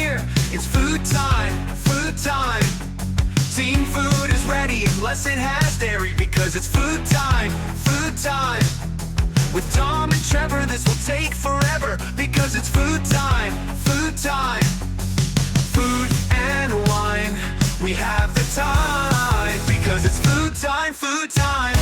here. It's food time, food time. Team food is ready unless it has dairy, because it's food time, food time. With Tom and Trevor, this will take forever, because it's food time, food time. Food and wine, we have the time, because it's food time, food time.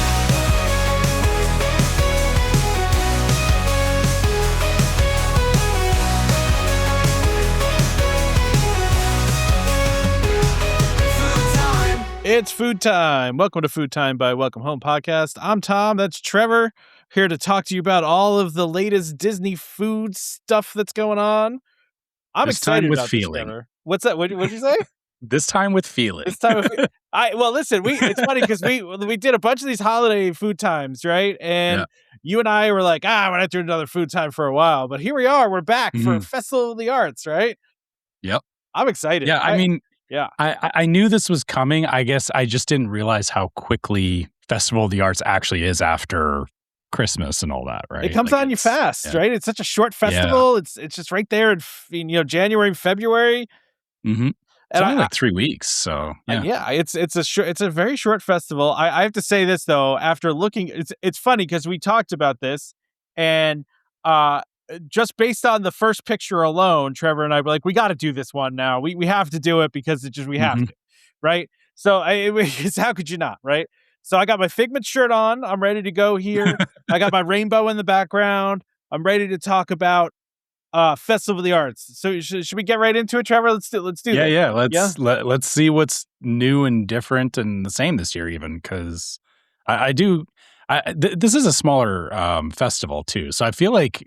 It's food time. Welcome to Food Time by Welcome Home Podcast. I'm Tom. That's Trevor. Here to talk to you about all of the latest Disney food stuff that's going on. I'm excited with about feeling. this, Trevor. What's that? What'd you say? This time with feeling. This time with well, listen, it's funny because we did a bunch of these holiday food times, right? And you and I were like, we're not doing another food time for a while, but here we are. We're back for Festival of the Arts, right? Yep. I'm excited. Yeah, I mean, yeah. I knew this was coming. I guess I just didn't realize how quickly Festival of the Arts actually is after Christmas and all that, right? It comes on you fast, right? It's such a short festival. Yeah. It's just right there in January and February. Mm-hmm. It's only like 3 weeks, so yeah. It's a very short festival. I have to say this though, after looking, it's funny because we talked about this, and just based on the first picture alone, Trevor and I were like, we got to do this one now. We have to do it because we have to, right? So how could you not, right? So I got my Figment shirt on. I'm ready to go here. I got my rainbow in the background. I'm ready to talk about Festival of the Arts. So should we get right into it, Trevor? Let's do that. Yeah. Let's see what's new and different and the same this year, even because this is a smaller festival too. So I feel like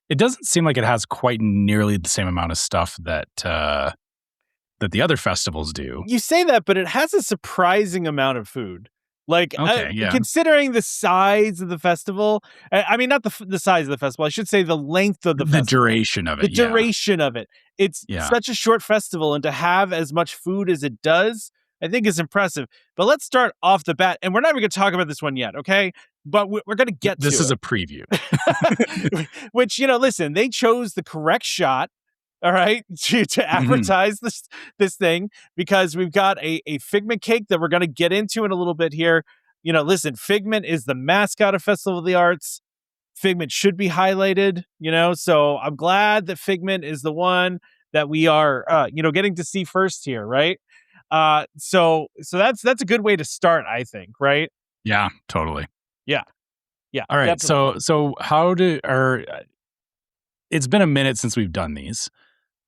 it doesn't seem like it has quite nearly the same amount of stuff that the other festivals do. You say that, but it has a surprising amount of food. Like, considering the size of the festival, I mean, not the size of the festival, I should say the length of the festival. Duration of it. The duration of it. It's such a short festival, and to have as much food as it does, I think is impressive. But let's start off the bat, and we're not even going to talk about this one yet, okay? But we're going to get to it. This is a preview. Which, listen, they chose the correct shot, all right, to advertise this thing, because we've got a Figment cake that we're going to get into in a little bit here. Listen, Figment is the mascot of Festival of the Arts. Figment should be highlighted, so I'm glad that Figment is the one that we are, getting to see first here, right? So that's a good way to start, I think, right? Yeah, totally. Yeah. All right. Definitely. So it's been a minute since we've done these.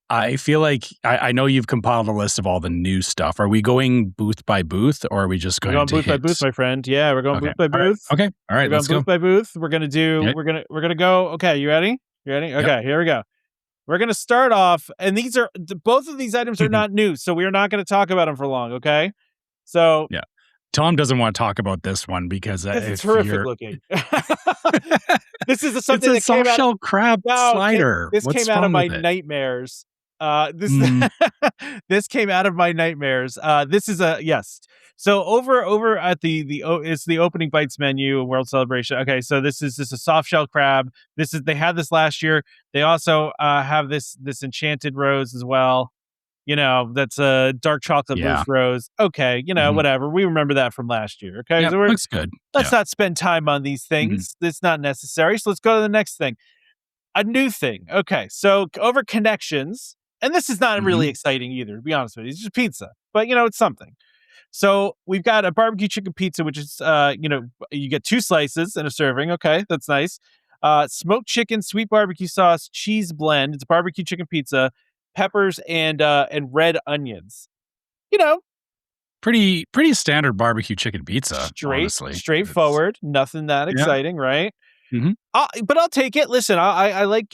I feel like I know you've compiled a list of all the new stuff. Are we going booth by booth, or are we just going booth by booth, my friend? Yeah, we're going booth by booth. Okay. All right. Let's go booth by booth. We're gonna do. Yep. We're gonna go. Okay, you ready? Okay, yep. Here we go. We're gonna start off, and both of these items are not new, so we are not going to talk about them for long. Okay. So yeah. Tom doesn't want to talk about this one because it's horrific looking. This is something it's a soft shell crab slider. This came out of my nightmares. This came out of my nightmares. This is So over at it's the opening bites menu, World Celebration. Okay, so this is a soft shell crab. They had this last year. They also have this enchanted rose as well. That's a dark chocolate mousse rose. Okay, whatever. We remember that from last year. Okay, so looks good. Let's not spend time on these things. It's not necessary. So let's go to the next thing. A new thing. Okay, so over connections, and this is not really exciting either, to be honest with you. It's just pizza, but it's something. So we've got a barbecue chicken pizza, which is you get 2 slices in a serving. Okay, that's nice. Smoked chicken, sweet barbecue sauce, cheese blend. It's a barbecue chicken pizza. Peppers and red onions. Pretty standard barbecue chicken pizza. Straightforward. Nothing that exciting, right? Mm-hmm. But I'll take it. Listen, I like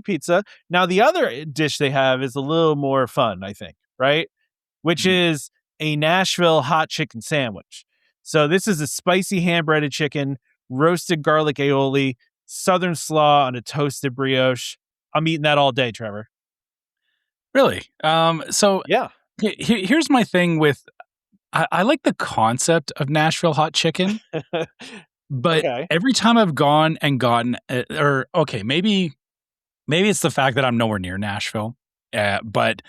pizza. Now the other dish they have is a little more fun, I think, right? Which is a Nashville hot chicken sandwich. So this is a spicy hand-breaded chicken, roasted garlic aioli, southern slaw on a toasted brioche. I'm eating that all day, Trevor. Really? So here's my thing with, I like the concept of Nashville hot chicken, but every time I've gone and gotten, maybe it's the fact that I'm nowhere near Nashville. But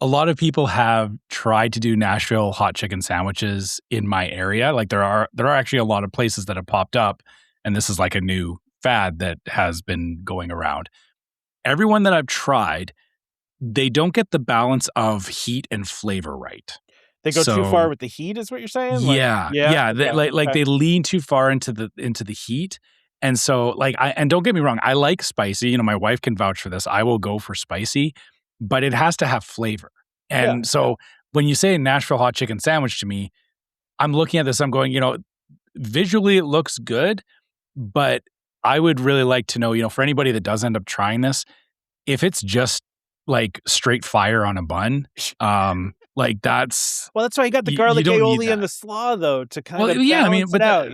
a lot of people have tried to do Nashville hot chicken sandwiches in my area. Like there are actually a lot of places that have popped up, and this is like a new fad that has been going around. Everyone that I've tried, they don't get the balance of heat and flavor right. They go too far with the heat, is what you're saying? Yeah, yeah. Okay. They lean too far into the heat, and so and don't get me wrong, I like spicy. My wife can vouch for this. I will go for spicy, but it has to have flavor. And so when you say Nashville hot chicken sandwich to me, I'm looking at this. I'm going, visually it looks good, but I would really like to know, for anybody that does end up trying this, if it's just like straight fire on a bun, that's that's why you got the garlic aioli and the slaw though to kind of balance it out,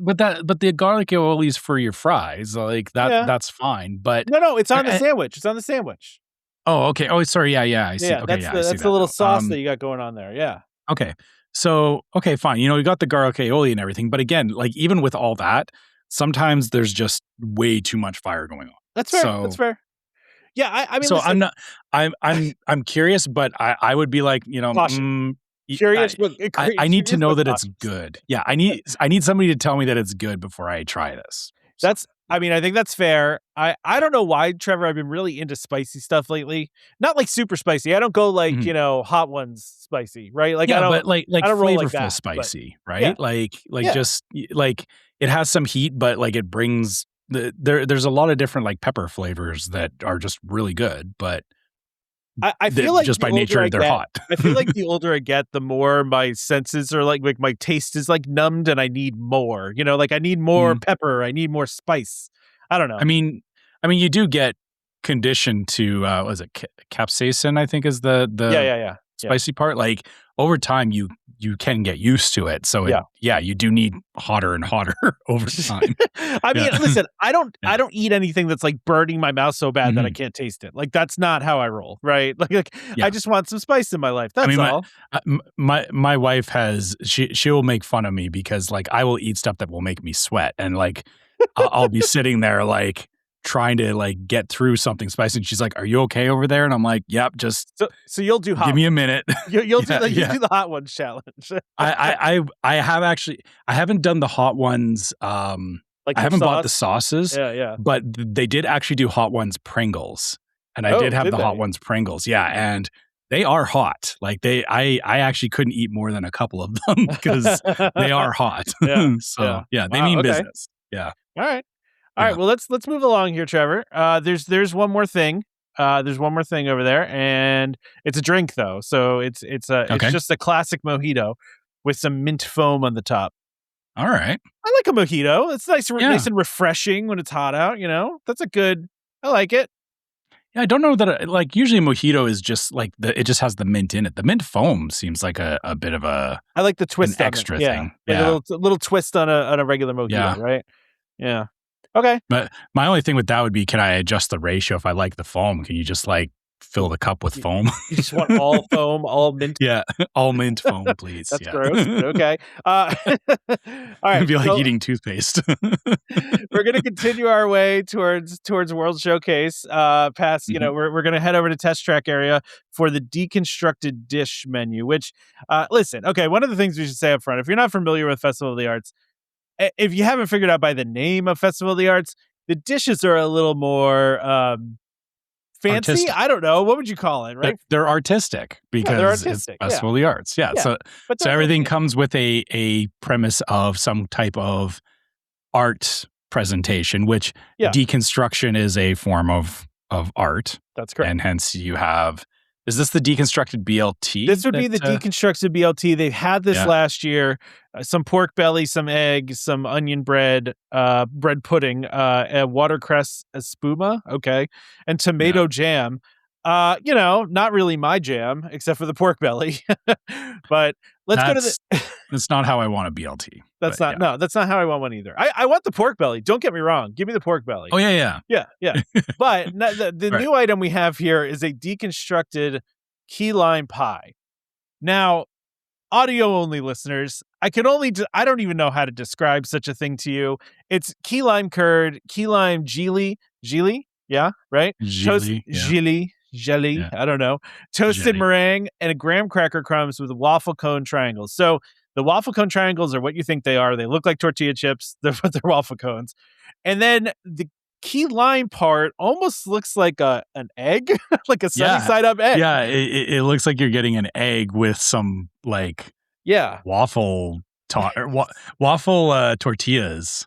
but the garlic aioli is for your fries, that's fine. But no, it's on the sandwich. It's on the sandwich. Oh, okay. Oh, sorry. Yeah, I see. Yeah, Okay, that's the little sauce that you got going on there. Yeah. Okay. So, okay, fine. You got the garlic aioli and everything, but again, even with all that, sometimes there's just way too much fire going on. That's fair. That's fair. Yeah, I mean, so listen, I'm curious, but I would be like, curious. I need to know that it's good. Yeah, I need somebody to tell me that it's good before I try this. So. I think that's fair. I don't know why, Trevor. I've been really into spicy stuff lately. Not like super spicy. I don't go like hot ones spicy, right? Like I don't, but like I don't roll flavorful like that, spicy, right? Yeah. Just like it has some heat, but like it brings there's a lot of different like pepper flavors that are just really good, but I feel like just by nature they're hot. I feel like the older I get, the more my senses are like my taste is like numbed, and I need more. Like I need more pepper, I need more spice. I don't know. I mean, you do get conditioned to was it capsaicin? I think is the spicy part. Like over time, you can get used to it. So you do need hotter and hotter over time. I mean, listen, I don't eat anything that's like burning my mouth so bad that I can't taste it. Like that's not how I roll, right? I just want some spice in my life. That's all. My wife she will make fun of me because like I will eat stuff that will make me sweat, and like I'll be sitting there like trying to like get through something spicy, and she's like, "Are you okay over there?" And I'm like, "Yep, just so you'll do hot. Give me a minute. You'll do the hot ones challenge." I haven't done the hot ones. I haven't bought the sauces. But they did actually do hot ones Pringles, and I did have the hot ones Pringles. Yeah, and they are hot. Like I actually couldn't eat more than a couple of them because they are hot. They mean business. Yeah. All right. Well, let's move along here, Trevor. There's one more thing. There's one more thing over there, and it's a drink though. So it's just a classic mojito with some mint foam on the top. All right. I like a mojito. It's nice and refreshing when it's hot out. That's I like it. Yeah, I don't know that like usually a mojito is just like it just has the mint in it. The mint foam seems like a bit of a I like the twist extra thing. Like a little twist on a regular mojito, right? Yeah. Okay. But my only thing with that would be, can I adjust the ratio if I like the foam? Can you just like fill the cup with foam? You just want all foam, all mint? Yeah, all mint foam, please. That's gross. Okay. All right. It'd be like eating toothpaste. We're going to continue our way towards World Showcase. Past, we're going to head over to Test Track area for the deconstructed dish menu, which, listen, okay, one of the things we should say up front, if you're not familiar with Festival of the Arts, if you haven't figured out by the name of Festival of the Arts, the dishes are a little more fancy. Artistic. I don't know. What would you call it, right? They're artistic because it's Festival of the Arts. Yeah. So everything comes with a premise of some type of art presentation, which deconstruction is a form of art. That's correct. And hence you have... Is this the deconstructed BLT? This would be the deconstructed BLT. They had this last year. Some pork belly, some eggs, some onion bread, bread pudding, watercress espuma, and tomato jam. Not really my jam, except for the pork belly. But let's go to the... That's not how I want a BLT. That's not how I want one either. I want the pork belly. Don't get me wrong. Give me the pork belly. Oh, yeah. But the new item we have here is a deconstructed key lime pie. Now, audio only listeners, I don't even know how to describe such a thing to you. It's key lime curd, key lime gelee. Yeah, right? Gelee. jelly, Yeah. I don't know, toasted Jelly. meringue, and a graham cracker crumbs with waffle cone triangles. So the waffle cone triangles are what you think they are. They look like tortilla chips, but they're waffle cones. And then the key lime part almost looks like an egg, like a sunny Yeah. side up egg. Yeah, it looks like you're getting an egg with some, like, Yeah. waffle waffle tortillas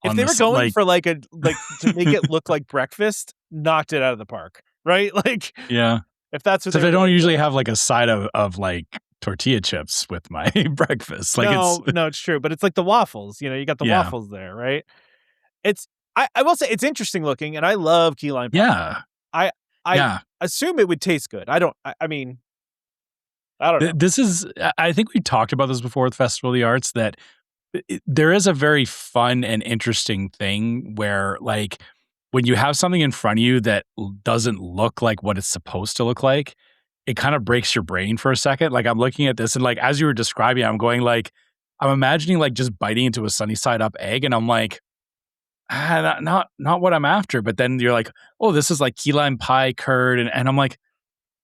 If on they the were s going like for like to make it look like breakfast, knocked it out of the park, right? Like yeah. if that's what So they I were don't going usually for. have, like, a side of, like, tortilla chips with my breakfast, like, it's No, it's true, but it's like the waffles, you got the yeah. waffles there, right? It's I will say it's interesting looking, and I love key lime pie. Yeah. I I Yeah. assume it would taste good. I mean, I don't know. This is I think we talked about this before with Festival of the Arts, that there is a very fun and interesting thing where, like, when you have something in front of you that doesn't look like what it's supposed to look like, it kind of breaks your brain for a second. Like, I'm looking at this and, like, as you were describing, I'm going, like, I'm imagining, like, just biting into a sunny side up egg, and I'm like, not what I'm after. But then you're like, oh, this is like key lime pie curd, and I'm like,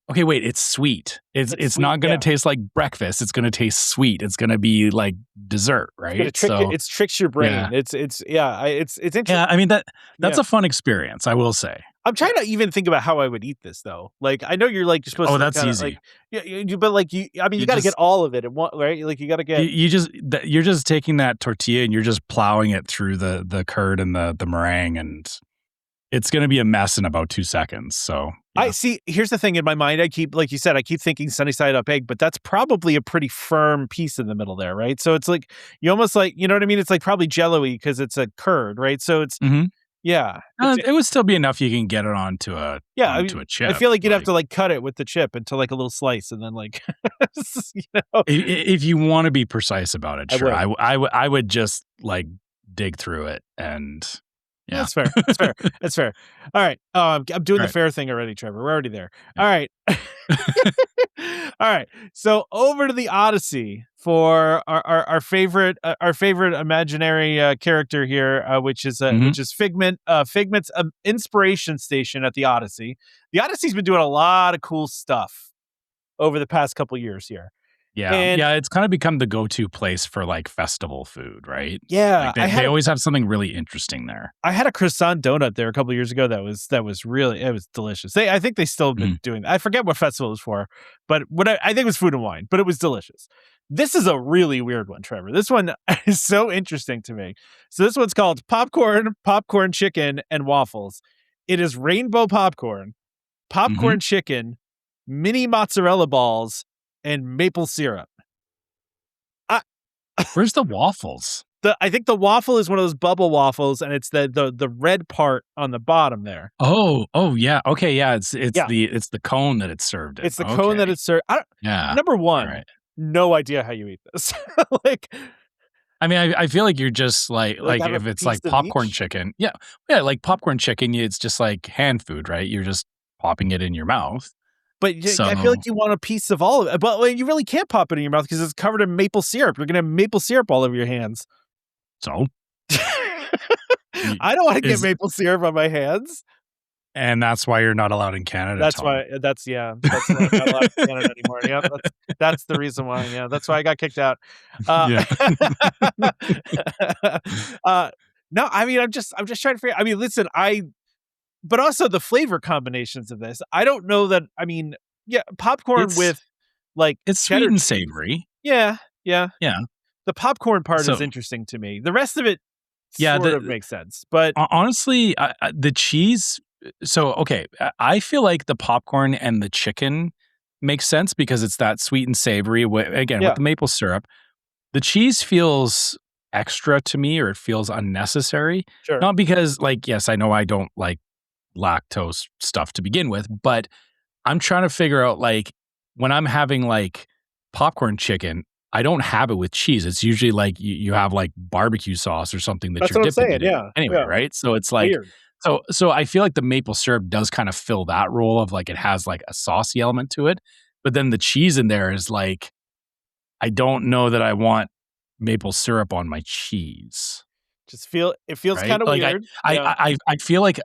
okay, wait, it's sweet. It's Sweet, not gonna taste like breakfast. It's gonna taste sweet. It's gonna be like dessert, right? It tricks your brain. yeah. It's it's interesting. Yeah, I mean that's Yeah. a fun experience, I will say. I'm trying to even think about how I would eat this though. Like I know you're like you're supposed Oh, to that's kinda, easy. like but like I mean you You got to get just all of it at one, right? Like you got to get you're just taking that tortilla and you're just plowing it through the curd and the meringue, and it's gonna be a mess in about 2 seconds. So I yeah. see. Here's the thing in my mind. I keep, like you said, I keep thinking sunny side up egg, but that's probably a pretty firm piece in the middle there, right? So it's like you almost like, you know what I mean? It's like probably jello-y because it's a curd, right? So it's Mhm. yeah, it's It would still be enough you can get it yeah. onto a I chip. feel like you'd have Like, to like cut it with the chip into like a little slice, and then like, you know, if you wanna be precise about it, I sure. would. I would just, like, dig through it and yeah. That's fair. That's fair. That's fair. All right. I'm doing the Right. fair thing already, Trevor. We're already there. Yeah. All right. All right. So over to the Odyssey for our favorite imaginary character here, Mhm. which is Figment. Figment's inspiration station at the Odyssey. The Odyssey's been doing a lot of cool stuff over the past couple years here, Yeah. and Yeah, it's kinda become the go-to place for, like, festival food, right? yeah, Like, they always have something really interesting there. I had a croissant donut there a couple years ago that was really it was delicious. I think they still have been Mhm. doing that. I forget what festival it was for, but what I think it was Food and Wine, but it was delicious. This is a really weird one, Trevor. This one is so interesting to me. So this one's called popcorn chicken and waffles. It is rainbow Mhm. popcorn chicken, mini mozzarella balls, and maple syrup. I Where's the waffles? I think the waffle is one of those bubble waffles, and it's the red part on the bottom there. Oh, yeah. Okay, yeah, it's Yeah. the cone that it's served in. It's the cone that Okay. it's served. Yeah. Number one, Alright. no idea how you eat this. Like I mean, I feel like you're just like have a if it's piece like of popcorn each? chicken. Yeah. Yeah, like popcorn chicken, it's just like hand food, right? You're just popping it in your mouth. But I feel So like you want a piece of all of it. But like, you really can't pop it in your mouth because it's covered in maple syrup. You're gonna have maple syrup all over your hands. so y I don't want to get is maple syrup on my hands. and that's why you're not allowed in Canada, That's Tom. why. That's That's why I'm not allowed in Canada anymore. Yeah, that's the reason why. Yeah, that's why I got kicked out. Uh, Yeah. no, I mean, I'm just trying to figure. I mean, listen, but also the flavor combinations of this. I don't know that. I mean, yeah, popcorn It's with like it's sweet cheddar and cheese. savory. Yeah, yeah. Yeah. The popcorn part is So, interesting to me. The rest of it yeah, sort of makes sense, but honestly, the cheese so, okay, I feel like the popcorn and the chicken makes sense because it's that sweet and savory, again, with yeah, the maple syrup. The cheese feels extra to me, or it feels unnecessary. sure. Not because, like, yes, I know I don't like lactose stuff to begin with, but I'm trying to figure out, like, when I'm having, like, popcorn chicken, I don't have it with cheese. It's usually like you have like barbecue sauce or something that That's you're what I'm dipping saying. it in Yeah, anyway, yeah. right? So it's like, Weird. so I feel like the maple syrup does kind of fill that role of, like, it has like a saucy element to it, but then the cheese in there is like, I don't know that I want maple syrup on my cheese, It feels right? kind of Like weird. Yeah, I feel like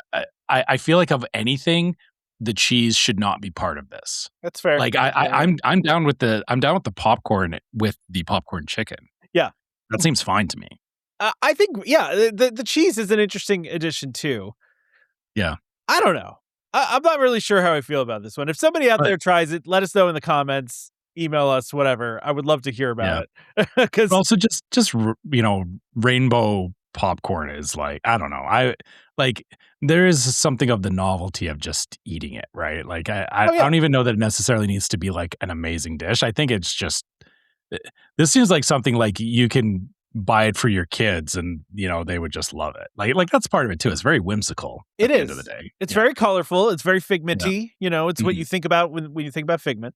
I feel like of anything, the cheese should not be part of this. That's fair. Like I'm down with the popcorn with the popcorn chicken. Yeah. That seems fine to me. I think, the cheese is an interesting addition too. Yeah. I don't know. I'm not really sure how I feel about this one. If somebody out there tries it, let us know in the comments, email us, whatever. I would love to hear about it. Because also just rainbow popcorn is like, I don't know. There is something of the novelty of just eating it, right? Like I don't even know that it necessarily needs to be like an amazing dish. I think it's just, this seems like something like you can buy it for your kids and they would just love it. Like that's part of it too. It's very whimsical at the end of the day. It's very colorful. It's very figmenty. It's what you think about when you think about Figment.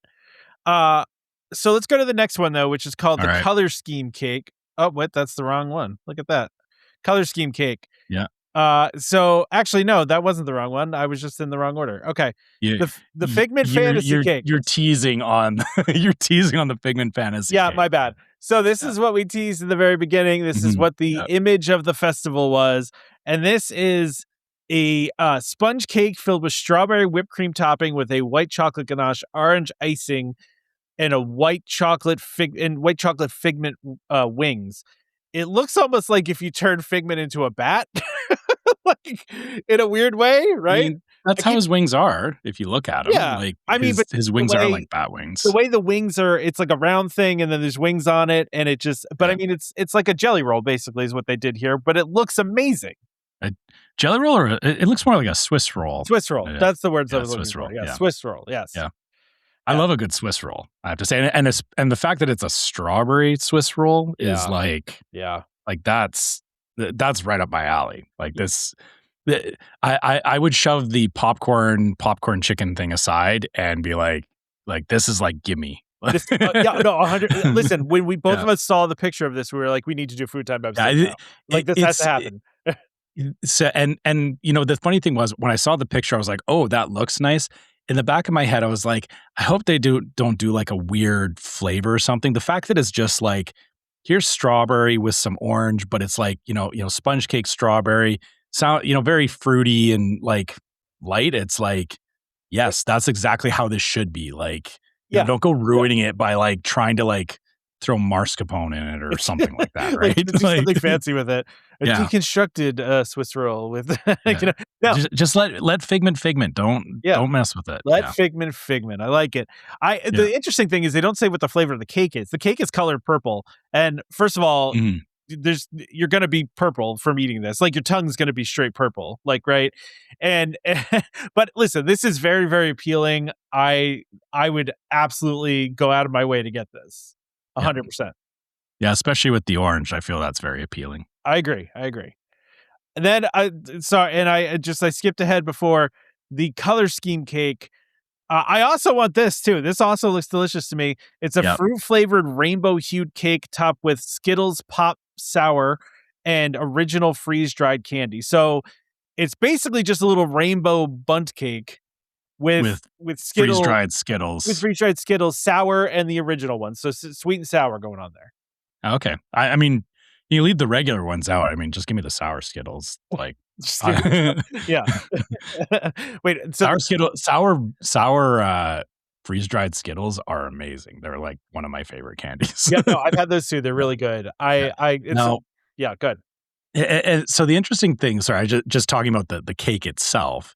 So let's go to the next one though, which is called the color scheme cake. Oh, what? That's the wrong one. Look at that. Color scheme cake. Yeah. So actually, no, that wasn't the wrong one. I was just in the wrong order. Okay. The Figment fantasy cake. You're teasing on the Figment fantasy. Yeah, cake. my bad. So this is what we teased in the very beginning. This is what the image of the festival was. And this is a sponge cake filled with strawberry whipped cream topping with a white chocolate ganache, orange icing, and a white chocolate Figment wings. It looks almost like if you turned Figment into a bat, like in a weird way, right? I mean, that's how his wings are. If you look at him, yeah. But his wings are like bat wings. The way the wings are, it's like a round thing, and then there's wings on it, and it just. But I mean, it's like a jelly roll, basically, is what they did here. But it looks amazing. A jelly roll, or it looks more like a Swiss roll. Swiss roll. Yeah. That's the words I was looking Swiss for. roll. Yeah, Swiss roll. Yes. Yeah. I love a good Swiss roll. I have to say, and the fact that it's a strawberry Swiss roll is like that's right up my alley. Like this. I would shove the popcorn chicken thing aside and be like this is like gimme. 100. Listen, when we both of us saw the picture of this, we were like, we need to do Food Time episode. This has to happen. So and the funny thing was when I saw the picture, I was like, oh, that looks nice. In the back of my head, I was like, I hope they don't do like a weird flavor or something. The fact that it's just like, here's strawberry with some orange, but it's like sponge cake strawberry. Very fruity and like light. It's like, yes, that's exactly how this should be. Like, don't go ruining it by like trying to like throw mascarpone in it or something like that, right? Do something fancy with it. A deconstructed Swiss roll with, no. Just let Figment. Don't mess with it. Let Figment. I like it. The interesting thing is they don't say what the flavor of the cake is. The cake is colored purple, and first of all. You're going to be purple from eating this. Like your tongue's going to be straight purple, like, right. And, but listen, this is very, very appealing. I would absolutely go out of my way to get this 100%. Yeah. Especially with the orange. I feel that's very appealing. I agree. And then I skipped ahead before the color scheme cake. I also want this too. This also looks delicious to me. It's a fruit flavored rainbow hued cake topped with Skittles Pop Sour and original freeze dried candy. So it's basically just a little rainbow bundt cake with Skittles, freeze dried Skittles, sour, and the original one. So sweet and sour going on there. Okay. I mean, you leave the regular ones out. I mean, just give me the sour Skittles. Like, yeah. Wait, so sour freeze dried Skittles are amazing. They're like one of my favorite candies. Yeah, no, I've had those too. They're really good. Good. And so the interesting thing, sorry, just talking about the cake itself.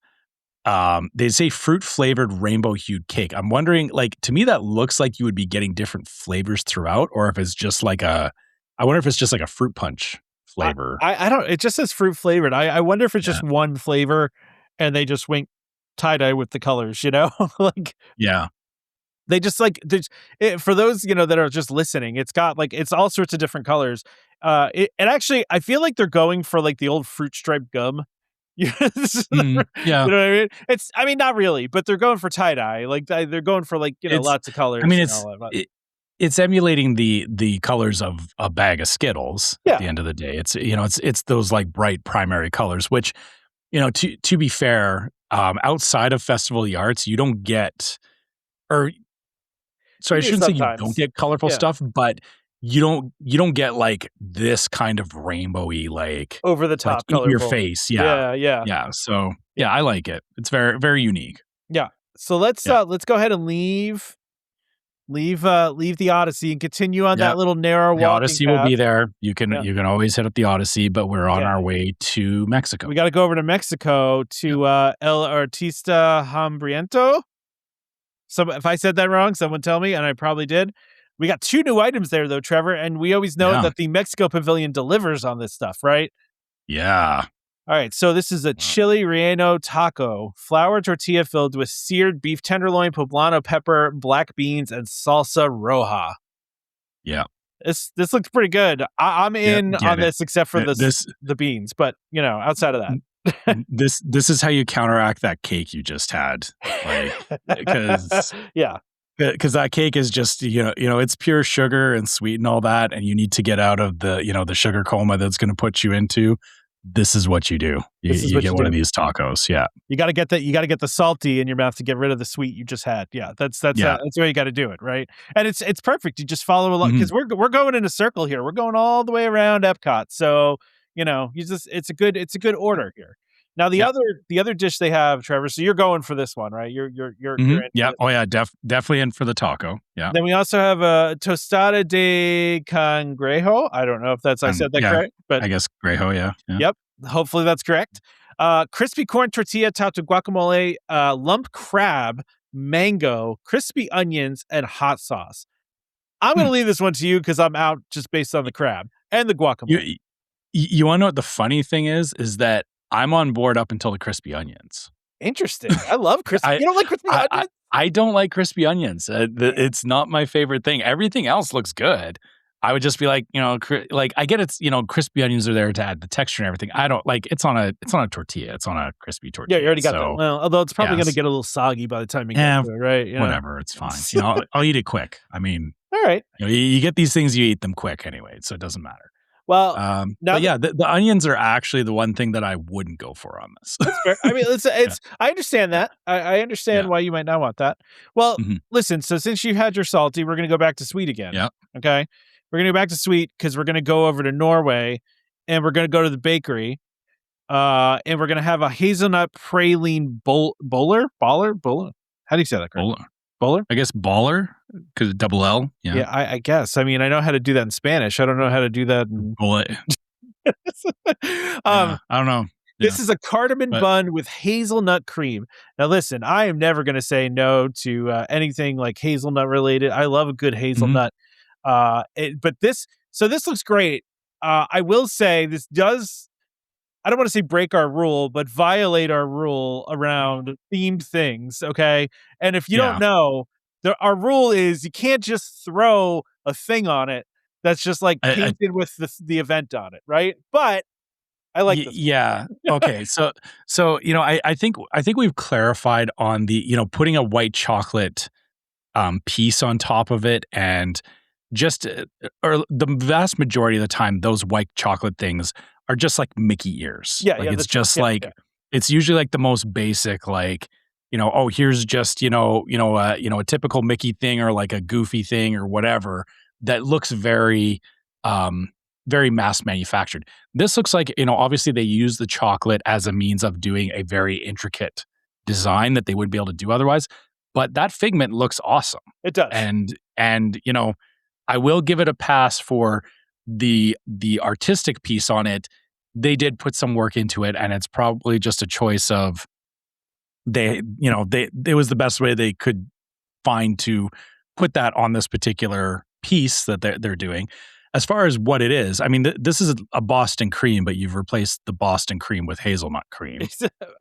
They say fruit flavored rainbow hued cake. I'm wondering, like, to me that looks like you would be getting different flavors throughout, or if it's just like I wonder if it's just like a fruit punch flavor. I don't. It just says fruit flavored. I wonder if it's just one flavor, and they just went tie-dye with the colors. Like they just like for those that are just listening. It's got like it's all sorts of different colors. And actually, I feel like they're going for like the old fruit striped gum. You know what I mean? I mean, not really, but they're going for tie-dye. Like they're going for like lots of colors. I mean, it's emulating the colors of a bag of Skittles at the end of the day. It's those like bright primary colors, which, to be fair, outside of Festival of the Arts, you don't get, I shouldn't say you don't get colorful stuff, but you don't get like this kind of rainbowy, like over the top, like in your face. Yeah. So I like it. It's very, very unique. Yeah. So let's Yeah. go ahead and leave the Odyssey and continue on Yeah. that little narrow The walking Odyssey will path. be there. You Yeah. can always hit up the Odyssey, but we're on Yeah. our way to Mexico. We got to go over to Mexico to El Artista Hambriento. So if I said that wrong, someone tell me, and I probably did. We got 2 new items there, though, Trevor, and we always know Yeah. that the Mexico Pavilion delivers on this stuff, right? Yeah. All right, so this is a chili relleno taco, flour tortilla filled with seared beef tenderloin, poblano pepper, black beans, and salsa roja. Yeah. This looks pretty good. I'm in get on it. this, except for the beans, but outside of that, This is how you counteract that cake you just had, like, because yeah, that cake is just it's pure sugar and sweet and all that, and you need to get out of the sugar coma that's going to put you into. This is what you do. You get one of these tacos. Yeah, you got to get that. You got to get the salty in your mouth to get rid of the sweet you just had. Yeah, that's the way you got to do it, right? And it's perfect. You just follow along because we're going in a circle here. We're going all the way around Epcot. So it's a good order here. Now the other dish they have, Trevor. So you're going for this one, right? You're in yeah. it. Oh yeah, definitely in for the taco. Yeah. Then we also have a tostada de cangrejo. I don't know if I said that correct, but I guess grejo. Yeah. Yep. Hopefully that's correct. Crispy corn tortilla topped with guacamole, lump crab, mango, crispy onions, and hot sauce. I'm going to leave this one to you because I'm out just based on the crab and the guacamole. You want to know what the funny thing is that I'm on board up until the crispy onions. Interesting. I love crispy. You don't like crispy onions? I don't like crispy onions. It's not my favorite thing. Everything else looks good. I would just be like, I get it's, crispy onions are there to add the texture and everything. I don't like it's on a tortilla. It's on a crispy tortilla. Yeah, you already got that. Well, although it's probably going to get a little soggy by the time you get to it, right? Whatever, it's fine. I'll eat it quick. I mean, all right. You get these things, you eat them quick anyway, so it doesn't matter. Well, but the onions are actually the one thing that I wouldn't go for on this. That's fair. I mean, I understand that. I understand why you might not want that. Well, listen. So since you had your salty, we're going to go back to sweet again. Yeah. Okay. We're going to go back to sweet because we're going to go over to Norway, and we're going to go to the bakery, and we're going to have a hazelnut praline bowler. How do you say that? Bowler? I guess baller because double L. Yeah. Yeah. I guess. I mean, I know how to do that in Spanish. I don't know how to do that in I don't know. This is a cardamom bun with hazelnut cream. Now, listen, I am never going to say no to anything like hazelnut related. I love a good hazelnut. But this looks great. I will say this does, I don't want to say break our rule, but violate our rule around themed things. Okay. And if you don't know, our rule is you can't just throw a thing on it that's just like painted with the event on it. Right. But I like this. Yeah. Okay. So I think we've clarified on the, putting a white chocolate piece on top of it, and just or the vast majority of the time those white chocolate things are just like Mickey ears. Yeah. Like it's just it's usually like the most basic, like, here's just, a typical Mickey thing or like a goofy thing or whatever that looks very very mass manufactured. This looks like, obviously they use the chocolate as a means of doing a very intricate design that they wouldn't be able to do otherwise. But that figment looks awesome. It does. And I will give it a pass for the artistic piece on it. They did put some work into it, and it's probably just a choice of it was the best way they could find to put that on this particular piece that they're doing. As far as what it is, I mean, this is a Boston cream, but you've replaced the Boston cream with hazelnut cream.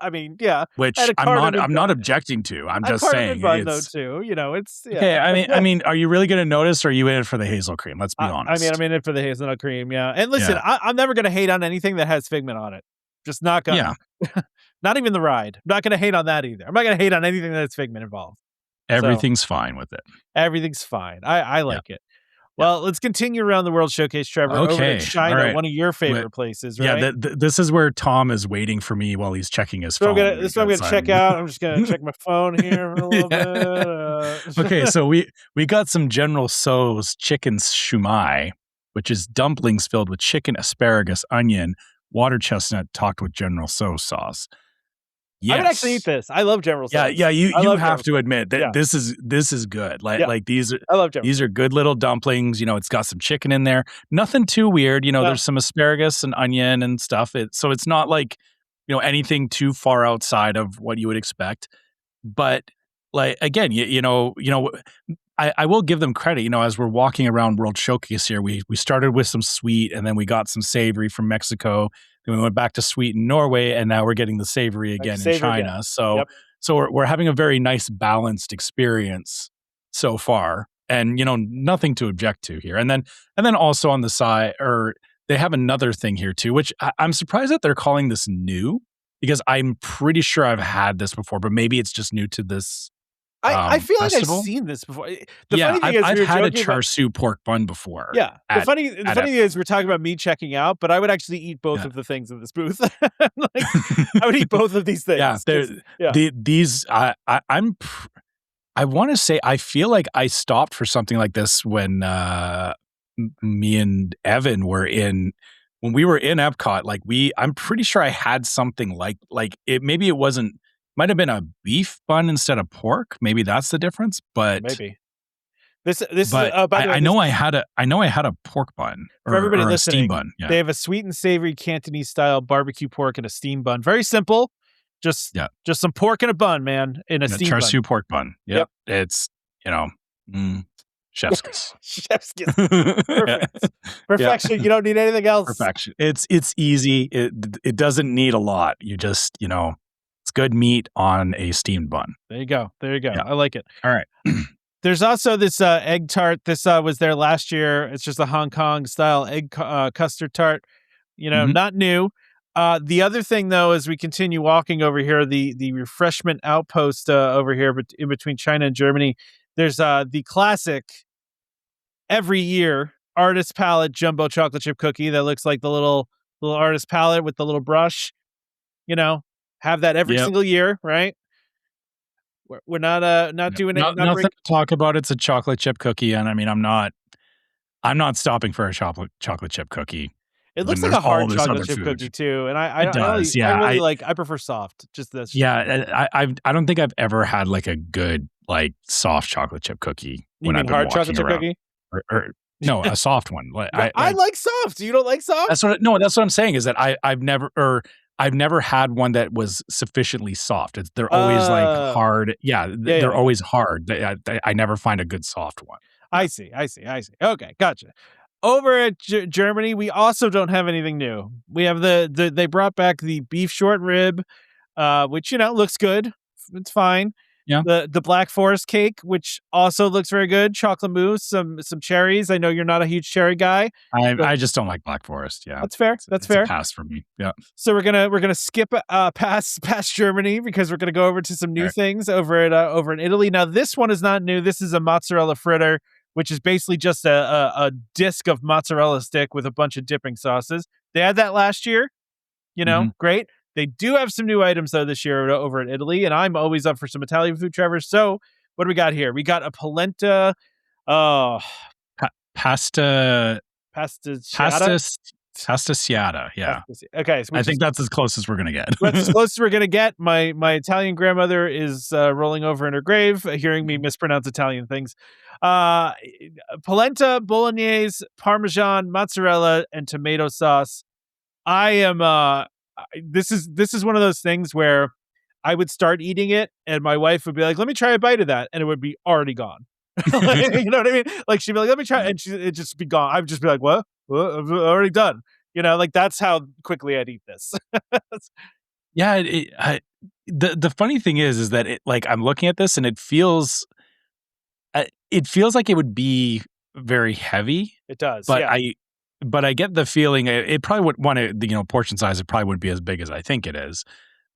I mean, yeah, which I'm not objecting to. I'm just saying, though too. It's okay. I mean, are you really going to notice? Or are you in it for the hazel cream? Let's be honest. I mean, I'm in it for the hazelnut cream. Yeah, and listen, I'm never going to hate on anything that has figment on it. Just not gonna. Yeah. Not even the ride. I'm not going to hate on that either. I'm not going to hate on anything that's figment involved. Everything's fine with it. Everything's fine. I like it. Well, let's continue around the World Showcase, Trevor. Okay. Over to China, one of your favorite places, right? Yeah, this is where Tom is waiting for me while he's checking his phone. This is what I'm going to check out. I'm just going to check my phone here for a little bit. Okay, so we got some General Tso's chicken shumai, which is dumplings filled with chicken, asparagus, onion, water chestnut topped with General Tso sauce. I would actually eat this. I love General Tso's. Yeah, I you love have General to admit that Yeah. this is good. Yeah. Like these I love General are good little dumplings. It's got some chicken in there. Nothing too weird. No. There's some asparagus and onion and stuff. So it's not like anything too far outside of what you would expect. But like again, I will give them credit. As we're walking around World Showcase here, we started with some sweet, and then we got some savory from Mexico. Then we went back to sweet in Norway, and now we're getting the savory again in China. Again. So, Yep. so we're having a very nice balanced experience so far, and nothing to object to here. And then also on the side, or they have another thing here too, which I'm surprised that they're calling this new, because I'm pretty sure I've had this before, but maybe it's just new to this. I feel festival. like I've seen this before. Funny I've, thing is, I've we were had a joking char about- siu pork bun before. Yeah. The at- funny at thing is, we're talking about me checking out, but I would actually eat both Yeah. of the things in this booth. Like, I would eat both of these things. Yeah, 'cause- yeah. these I want to say I feel like I stopped for something like this when me and Evan when we were in Epcot. Like I'm pretty sure I had something like it. Maybe it wasn't. Might have been a beef bun instead of pork. Maybe that's the difference. But Maybe this is. but By the way, I know I had a pork bun for everybody or a listening, steam bun. Yeah. they have a sweet and savory Cantonese style barbecue pork and a steam bun. Very simple. Just some pork and a bun, man, in a steam char bun. siu pork bun. Yep. It's chef's kiss. Chef's kiss. Perfect. Perfection. Yeah. You don't need anything else. Perfection. It's easy. It doesn't need a lot. You just it's good meat on a steamed bun. There you go. Yeah. I like it. All right. There's also this egg tart. This was there last year. It's just a Hong Kong style egg custard tart. Mhm. Not new. The other thing, though, as we continue walking over here, the refreshment outpost over here, but in between China and Germany, there's the classic every year artist palette jumbo chocolate chip cookie that looks like the little artist palette with the little brush. Have that every Yep. single year, right? We're not doing it. Not Nothing to talk about. It's a chocolate chip cookie, and I mean, I'm not stopping for a chocolate chip cookie. It looks when like a there's all hard this chocolate other chip food. cookie too, and I It does, really, yeah. I prefer soft. Just this. Yeah, I don't think I've ever had like a good like soft chocolate chip cookie. You when mean I've been hard chocolate walking chip around. cookie? Or no, a soft one. Like, I like soft. You don't like soft? that's what I'm saying is that I've never had one that was sufficiently soft. They're always like hard. Yeah, they're always hard. I never find a good soft one. I see. Okay, gotcha. Over at Germany, we also don't have anything new. We have they brought back the beef short rib, which looks good. It's fine. Yeah. The Black Forest cake, which also looks very good. Chocolate mousse, some cherries. I know you're not a huge cherry guy. I just don't like Black Forest. Yeah, That's fair. It's fair. a pass for me. Yeah. So we're gonna skip past Germany because we're gonna go over to some new things over in Italy. Now this one is not new. This is a mozzarella fritter, which is basically just a disc of mozzarella stick with a bunch of dipping sauces. They had that last year. Great. They do have some new items though this year over in Italy, and I'm always up for some Italian food, Trevor. So what do we got here? We got a polenta. Pasta Pasta siata. Yeah. Okay. So I think that's as close as we're gonna get. that's as close as we're gonna get. My Italian grandmother is rolling over in her grave, hearing me mispronounce Italian things. Polenta, bolognese, parmesan, mozzarella, and tomato sauce. I am. This is one of those things where I would start eating it, and my wife would be like, "Let me try a bite of that," and it would be already gone. Like, you know what I mean? Like she'd be like, "Let me try," and it'd just be gone. I'd just be like, "What? I've already done." Like that's how quickly I'd eat this. Yeah. The funny thing is that I'm looking at this and it feels like it would be very heavy. It does, but yeah. But I get the feeling it probably would want to, portion size. It probably wouldn't be as big as I think it is.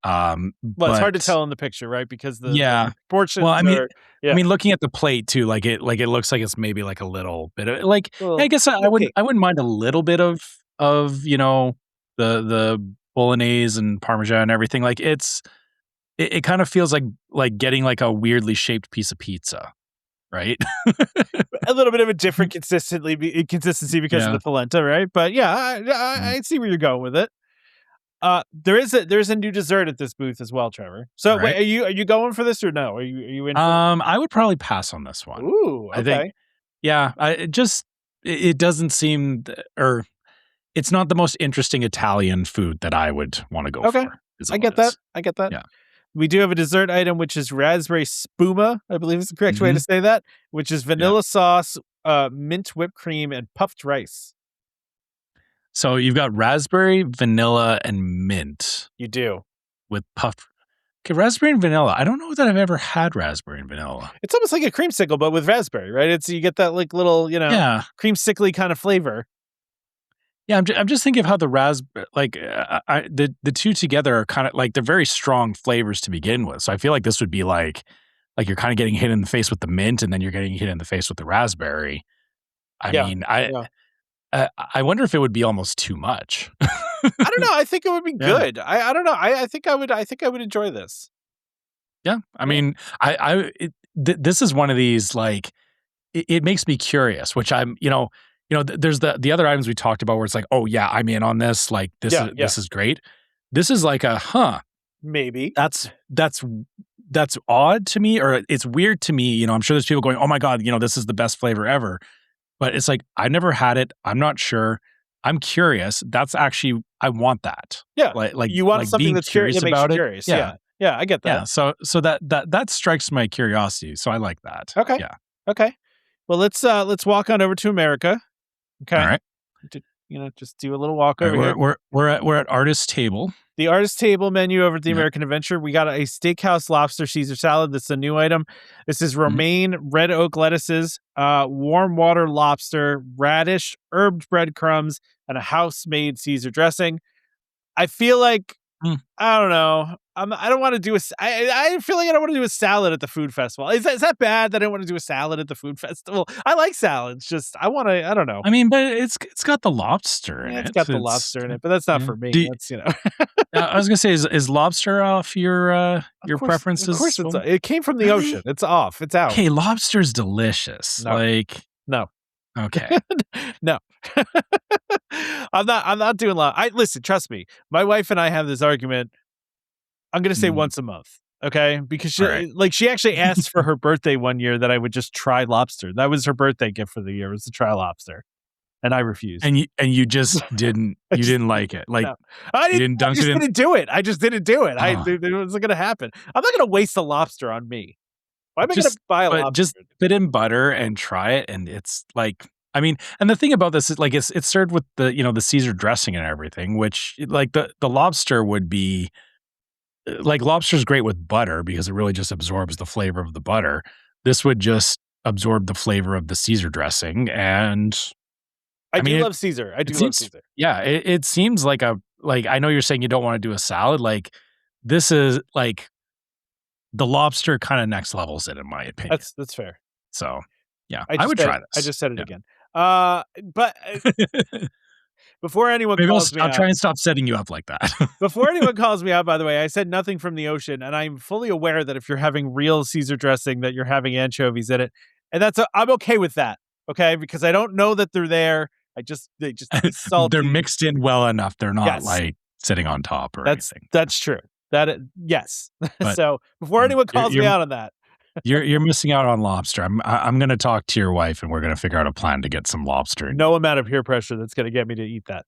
Well, it's hard to tell in the picture, right? Because the portions. Well, I mean, yeah. I mean, looking at the plate too, it looks like it's maybe like a little bit of Well, I guess I wouldn't mind a little bit of the bolognese and parmesan and everything. Like it kind of feels like getting like a weirdly shaped piece of pizza, right? a little bit of a different consistency because of the polenta, right? But yeah, I see where you're going with it. There's a new dessert at this booth as well, Trevor. So All right. wait, are you going for this or no? Are you in? I would probably pass on this one. Ooh, I think, okay. yeah, it doesn't seem, or it's not the most interesting Italian food that I would want to go Okay. for. I get that. I get that. Yeah. We do have a dessert item, which is raspberry spuma, I believe is the correct way to say that, which is vanilla sauce, mint whipped cream, and puffed rice. So you've got raspberry, vanilla, and mint You do. with puffed. Okay, raspberry and vanilla. I don't know that I've ever had raspberry and vanilla. It's almost like a creamsicle, but with raspberry, right? You get that like little, Yeah. creamsicle kind of flavor. Yeah, I'm just thinking of how the raspberry, like the two together are kind of like they're very strong flavors to begin with. So I feel like this would be like you're kind of getting hit in the face with the mint, and then you're getting hit in the face with the raspberry. I mean, I wonder if it would be almost too much. I don't know. I think it would be Yeah. good. I don't know. I think I would enjoy this. Yeah, I mean, this is one of these like it makes me curious, which I'm there's the other items we talked about where it's like, oh yeah, I'm in on this. Like this is great. This is like Maybe that's odd to me, or it's weird to me. I'm sure there's people going, oh my God, this is the best flavor ever. But it's like, I've never had it. I'm not sure. I'm curious. That's actually, I want that. Yeah. Like you want like something being that's curious that makes about you it. curious. Yeah. Yeah. I get that. Yeah. So that strikes my curiosity. So I like that. Okay. Yeah. Okay. Well, let's walk on over to America. Okay. All right. Just do a little walk All over right, here. we're at artist table. The artist table menu over at the Yeah. American Adventure. We got a steakhouse lobster Caesar salad. That's a new item. This is romaine red oak lettuces, warm water lobster, radish, herbed breadcrumbs, and a house-made Caesar dressing. I feel like I don't know. I don't want to do I feel like I don't want to do a salad at the food festival. Is that bad that I don't want to do a salad at the food festival? I like salads. Just I don't know. I mean, but it's got the lobster in it. It's got the lobster in it, but that's not for me. That's I was gonna say, is lobster off your preferences? Of course, it came from the ocean. It's off. It's out. Hey, lobster's delicious. No. Like, no. Okay. No. I'm not doing listen, trust me. My wife and I have this argument. I'm going to say once a month. Okay? Because she actually asked for her birthday one year that I would just try lobster. That was her birthday gift for the year, was to try lobster. And I refused. And you just didn't like it. Like, no. I didn't dunk it in. didn't do it. I just didn't do it. It wasn't going to happen. I'm not going to waste a lobster on me. Why am I going to buy a lobster? Just put in butter and try it, and it's like, I mean, and the thing about this is like it's served with the the Caesar dressing and everything, which like the lobster would be like, lobster's great with butter because it really just absorbs the flavor of the butter. This would just absorb the flavor of the Caesar dressing, and I do love Caesar. I do love Caesar. Yeah, it seems like I know you're saying you don't want to do a salad. Like, this is like the lobster kind of next levels it, in my opinion. That's fair. So, yeah, I would try this. I just said it again. But before anyone calls me out, I'll try and stop setting you up like that. Before anyone calls me out, by the way, I said nothing from the ocean, and I'm fully aware that if you're having real Caesar dressing, that you're having anchovies in it, and I'm okay with that. Okay, because I don't know that they're there. They just salty. They're mixed in well enough. They're not like sitting on top or anything. That's true. Yes. But so before anyone calls me out on that, you're missing out on lobster. I'm going to talk to your wife, and we're going to figure out a plan to get some lobster. No amount of peer pressure that's going to get me to eat that.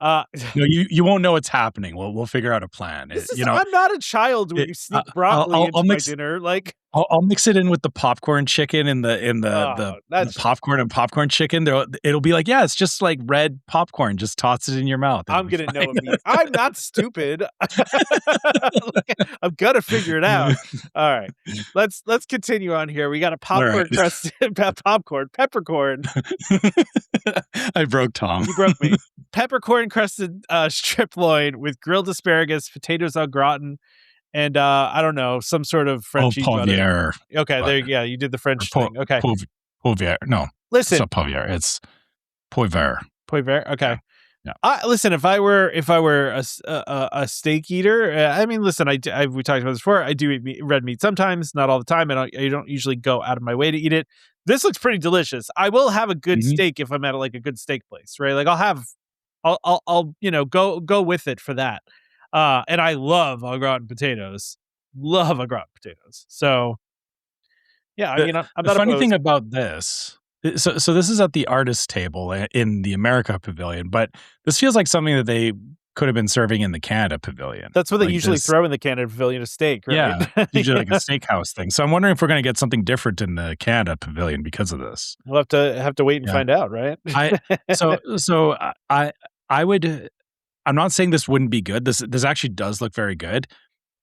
No, you won't know it's happening. We'll figure out a plan. I'm not a child when you sneak broccoli into my dinner. Like, I'll mix it in with the popcorn chicken and the popcorn and popcorn chicken. It'll be like, yeah, it's just like red popcorn. Just toss it in your mouth. I'm gonna know immediately. I'm not stupid. I'm gonna figure it out. All right, let's continue on here. We got a popcorn crusted peppercorn. I broke Tom. You broke me. Peppercorn crusted strip loin with grilled asparagus, potatoes au gratin, and I don't know, some sort of French Poivriere. Okay, there. Yeah, you did the French thing. Okay, Poivriere. No, listen, it's not Poivriere. It's Poivriere. Poivriere. Okay. Yeah. Listen, if I were a steak eater, I mean, listen, we talked about this before. I do eat red meat sometimes, not all the time, and I don't usually go out of my way to eat it. This looks pretty delicious. I will have a good steak if I'm at like a good steak place, right? Like I'll go with it for that. And I love au gratin potatoes. Love au gratin potatoes. So yeah, I mean, I'm The not funny thing opposed. about this, so this is at the artist table in the America Pavilion, but this feels like something that they could have been serving in the Canada Pavilion. That's what they Like usually this, throw in the Canada Pavilion, a steak, right? yeah, usually like a steakhouse thing. So I'm wondering if we're going to get something different in the Canada Pavilion because of this. We'll have to wait and Yeah, find out, right? I so I would. I'm not saying this wouldn't be good. This actually does look very good.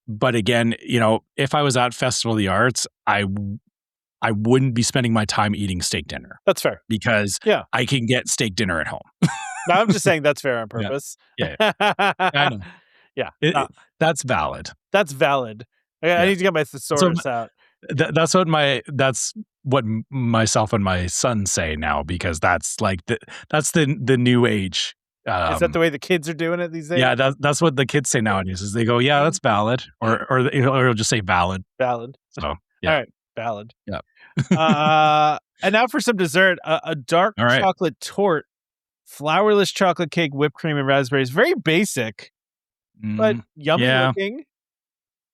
But again, if I was at Festival of the Arts, I wouldn't be spending my time eating steak dinner That's fair. because Yeah. I can get steak dinner at home. No, I'm just saying that's fair on Yeah. purpose. Yeah, I know. Yeah, That's valid. that's valid. I Yeah. need to get my thesaurus out. That's what myself and my son say now because that's like that's the new age. Is that the way the kids are doing it these days? Yeah, that's what the kids say nowadays. Is they go, yeah, that's valid, or it'll just say valid. Valid. So yeah, All right, valid. yeah. And now for some dessert, a dark All right. chocolate torte, flourless chocolate cake, whipped cream, and raspberries. Very basic, but yummy yeah. looking.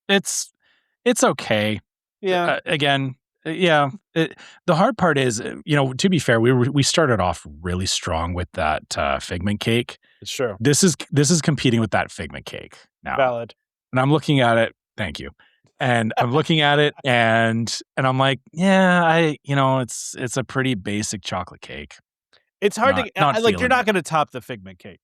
It's okay. Yeah, Again, yeah. The hard part is, to be fair, we started off really strong with that figment cake. it's true. This is competing with that figment cake now, Valid. and I'm looking at it. Thank you. And I'm looking at it, and I'm like, yeah, it's a pretty basic chocolate cake. It's hard Not to like. You're feeling not it. going to top the figment cake.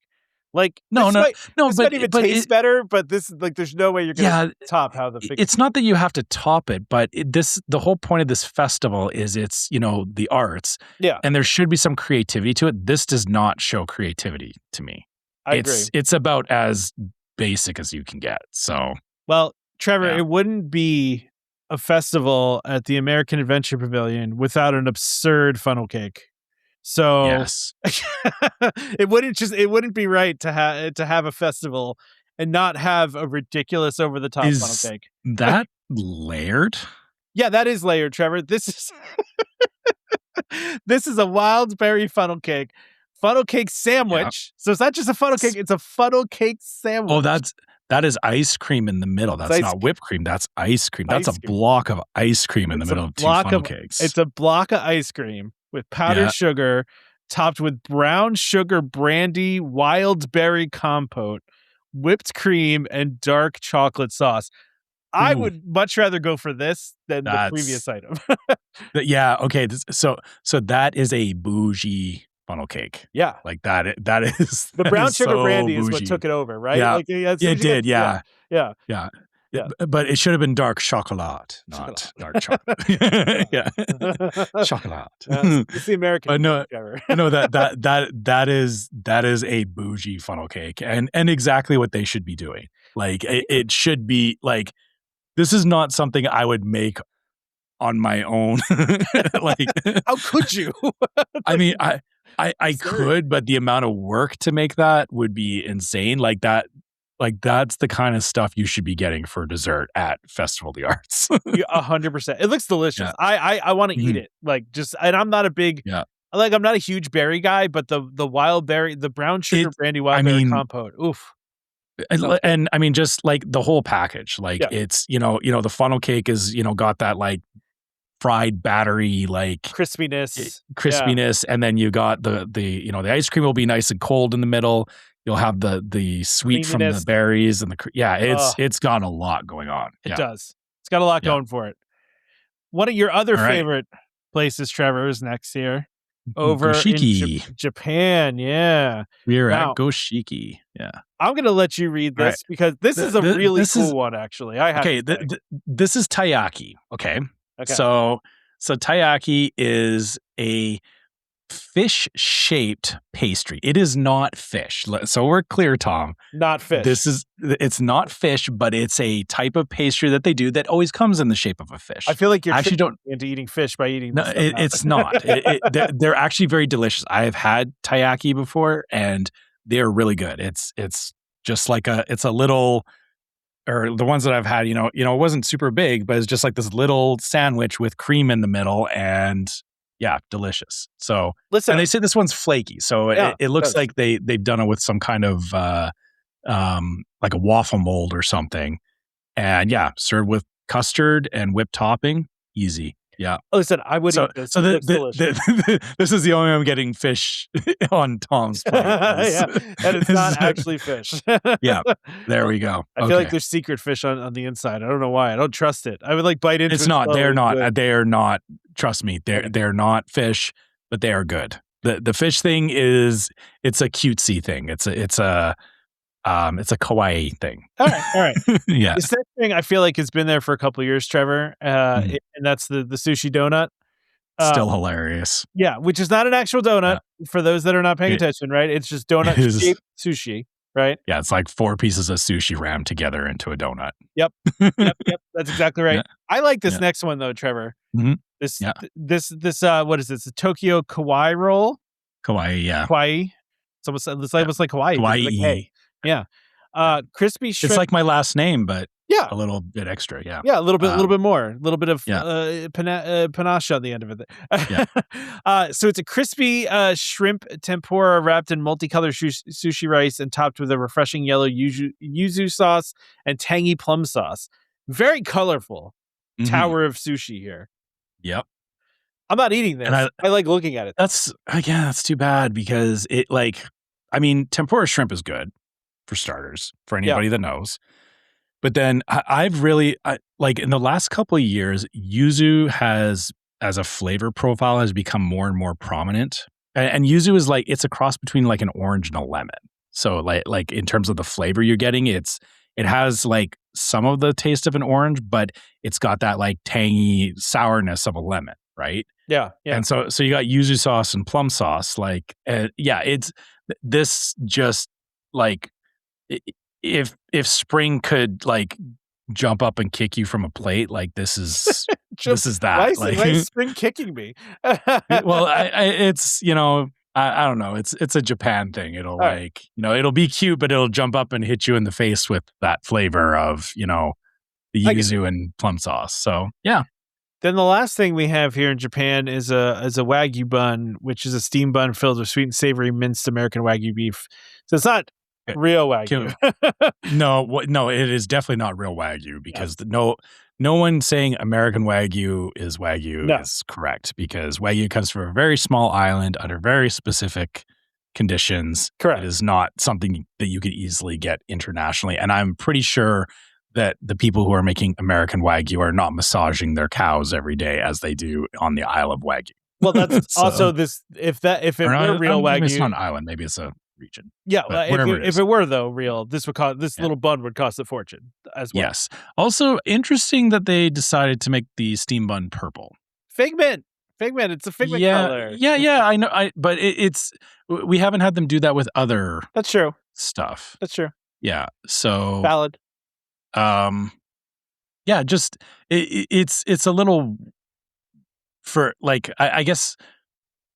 Like No, no, this but might even taste better, but this like there's no way you're going to top how the figment. it's not that you have to top it, but the whole point of this festival is it's the arts, Yeah, and there should be some creativity to it. This does not show creativity to me. I agree. It's about as basic as you can get. So Well, Trevor, Yeah. it wouldn't be a festival at the American Adventure Pavilion without an absurd funnel cake. So yes, it wouldn't be right to have a festival and not have a ridiculous over the top funnel is cake. that layered? Yeah, that is layered, Trevor. This is this is a wild berry funnel cake sandwich. So it's not just a funnel cake; it's a funnel cake sandwich. Oh, that is ice cream in the middle. That's ice not whipped cream. That's ice cream. That's Ice a cream. block of ice cream in the It's a middle of two block funnel of- cakes. It's a block of ice cream with powdered Yeah. sugar, topped with brown sugar brandy wild berry compote, whipped cream, and dark chocolate sauce. I Ooh. would much rather go for this than the That's- previous item. Yeah. Okay. So that is a bougie funnel cake. Yeah. Like that is The that brown is sugar so brandy is what bougie. took it over, right? Yeah. Like, as soon Yeah, as it you did. get- Yeah. Yeah. Yeah. Yeah. But it should have been dark chocolate, not dark chocolate. Yeah. Chocolate. It's the American. But no, Trevor. no, that is a bougie funnel cake and exactly what they should be doing. Like it should be like, this is not something I would make on my own. Like, How could you? I mean, I Absurd. could, but the amount of work to make that would be insane. Like that's the kind of stuff you should be getting for dessert at Festival of the Arts. 100%. It looks delicious. Yeah. I want to eat Mhm. it. Like and I'm not a big, Yeah. like I'm not a huge berry guy, but the wild berry, the brown sugar brandy wild berry compote. Oof. And I mean, just like the whole package, like Yeah. it's, the funnel cake is, got that like fried battery, like crispiness. And then you got the ice cream will be nice and cold in the middle. You'll have the sweet from the Creaminess. berries and Ugh. it's got a lot going on. It Yeah. does. It's got a lot Yeah. going for it. One of your other All right. favorite places, Trevor, is next here. Over in Goshiki. Japan. Yeah. We're Now- at Goshiki. Yeah. I'm going to let you read All right. this because this is a really this cool is- one, actually. I have Okay. to say. This is taiyaki. Okay. Okay. So taiyaki is a fish-shaped pastry. It is not fish. So we're clear, Tom. Not fish. It's not fish, but it's a type of pastry that they do that always comes in the shape of a fish. I feel like you're actually tricking me into eating fish by eating No, this stuff now. it's not. They're actually very delicious. I have had taiyaki before, and they are really good. It's just like it's a little, or the ones that I've had, it wasn't super big, but it's just like this little sandwich with cream in the middle, and yeah, delicious. So, Listen, and they say this one's flaky, so Yeah, it looks does. like they've done it with some kind of like a waffle mold or something. And yeah, served with custard and whipped topping. Easy. Yeah. Listen, I would So, eat this. so It looks delicious. this is the only way I'm getting fish on Tom's plate. Yeah, and it's not actually fish. Yeah, there we go. I feel like there's secret fish on the inside. I don't know why. I don't trust it. I would like bite into it. It's not. They're slowly, not. but- They are not. Trust me. They're not fish, but they are good. The fish thing is it's a cutesy thing. It's a kawaii thing. All right. Yeah. This next thing I feel like has been there for a couple of years, Trevor, and that's the sushi donut. Still hilarious. Yeah, which is not an actual donut for those that are not paying attention, right? It's just donut shaped sushi, right? Yeah, it's like 4 pieces of sushi rammed together into a donut. Yep. That's exactly right. Yeah. I like this next one though, Trevor. Mhm. This what is this? The Tokyo Kawaii roll? Kawaii, yeah. Kawaii. It's almost like Hawaii. Kawaii. Like, hey. Yeah. Crispy shrimp. It's like my last name, but yeah, a little bit extra. Yeah. Yeah, a little bit more. A little bit of Yeah. panache on the end of it. Yeah. So it's a crispy shrimp tempura wrapped in multicolored sushi rice and topped with a refreshing yellow yuzu sauce and tangy plum sauce. Very colorful tower of sushi here. Yep. I'm not eating this. And I like looking at it. That's too bad because tempura shrimp is good for starters, for anybody that knows. But then I've really in the last couple of years, yuzu has, as a flavor profile, has become more and more prominent. And yuzu is it's a cross between like an orange and a lemon. So like in terms of the flavor you're getting, it has like some of the taste of an orange, but it's got that like tangy sourness of a lemon, right? Yeah. And so you got yuzu sauce and plum sauce. It's this just like if spring could like jump up and kick you from a plate, like this is this is that. Why is spring kicking me? Well, it's I don't know. It's a Japan thing. It'll it'll be cute, but it'll jump up and hit you in the face with that flavor of the yuzu and plum sauce. So yeah. Then the last thing we have here in Japan is a Wagyu bun, which is a steam bun filled with sweet and savory minced American Wagyu beef. So it's not real Wagyu. No, it is definitely not real Wagyu because no one saying American Wagyu is Wagyu is correct because Wagyu comes from a very small island under very specific conditions. Correct. It is not something that you could easily get internationally. And I'm pretty sure that the people who are making American Wagyu are not massaging their cows every day as they do on the Isle of Wagyu. Well, that's also this. If it were real Wagyu, it's not an island. Maybe it's a region. Yeah, if it were though real, this little bun would cost a fortune as well. Yes. Also interesting that they decided to make the steam bun purple. Figment. It's a Figment color. Yeah. I know. But we haven't had them do that with other. That's true. Stuff. That's true. Yeah. So valid. Yeah. Just it's a little for like I guess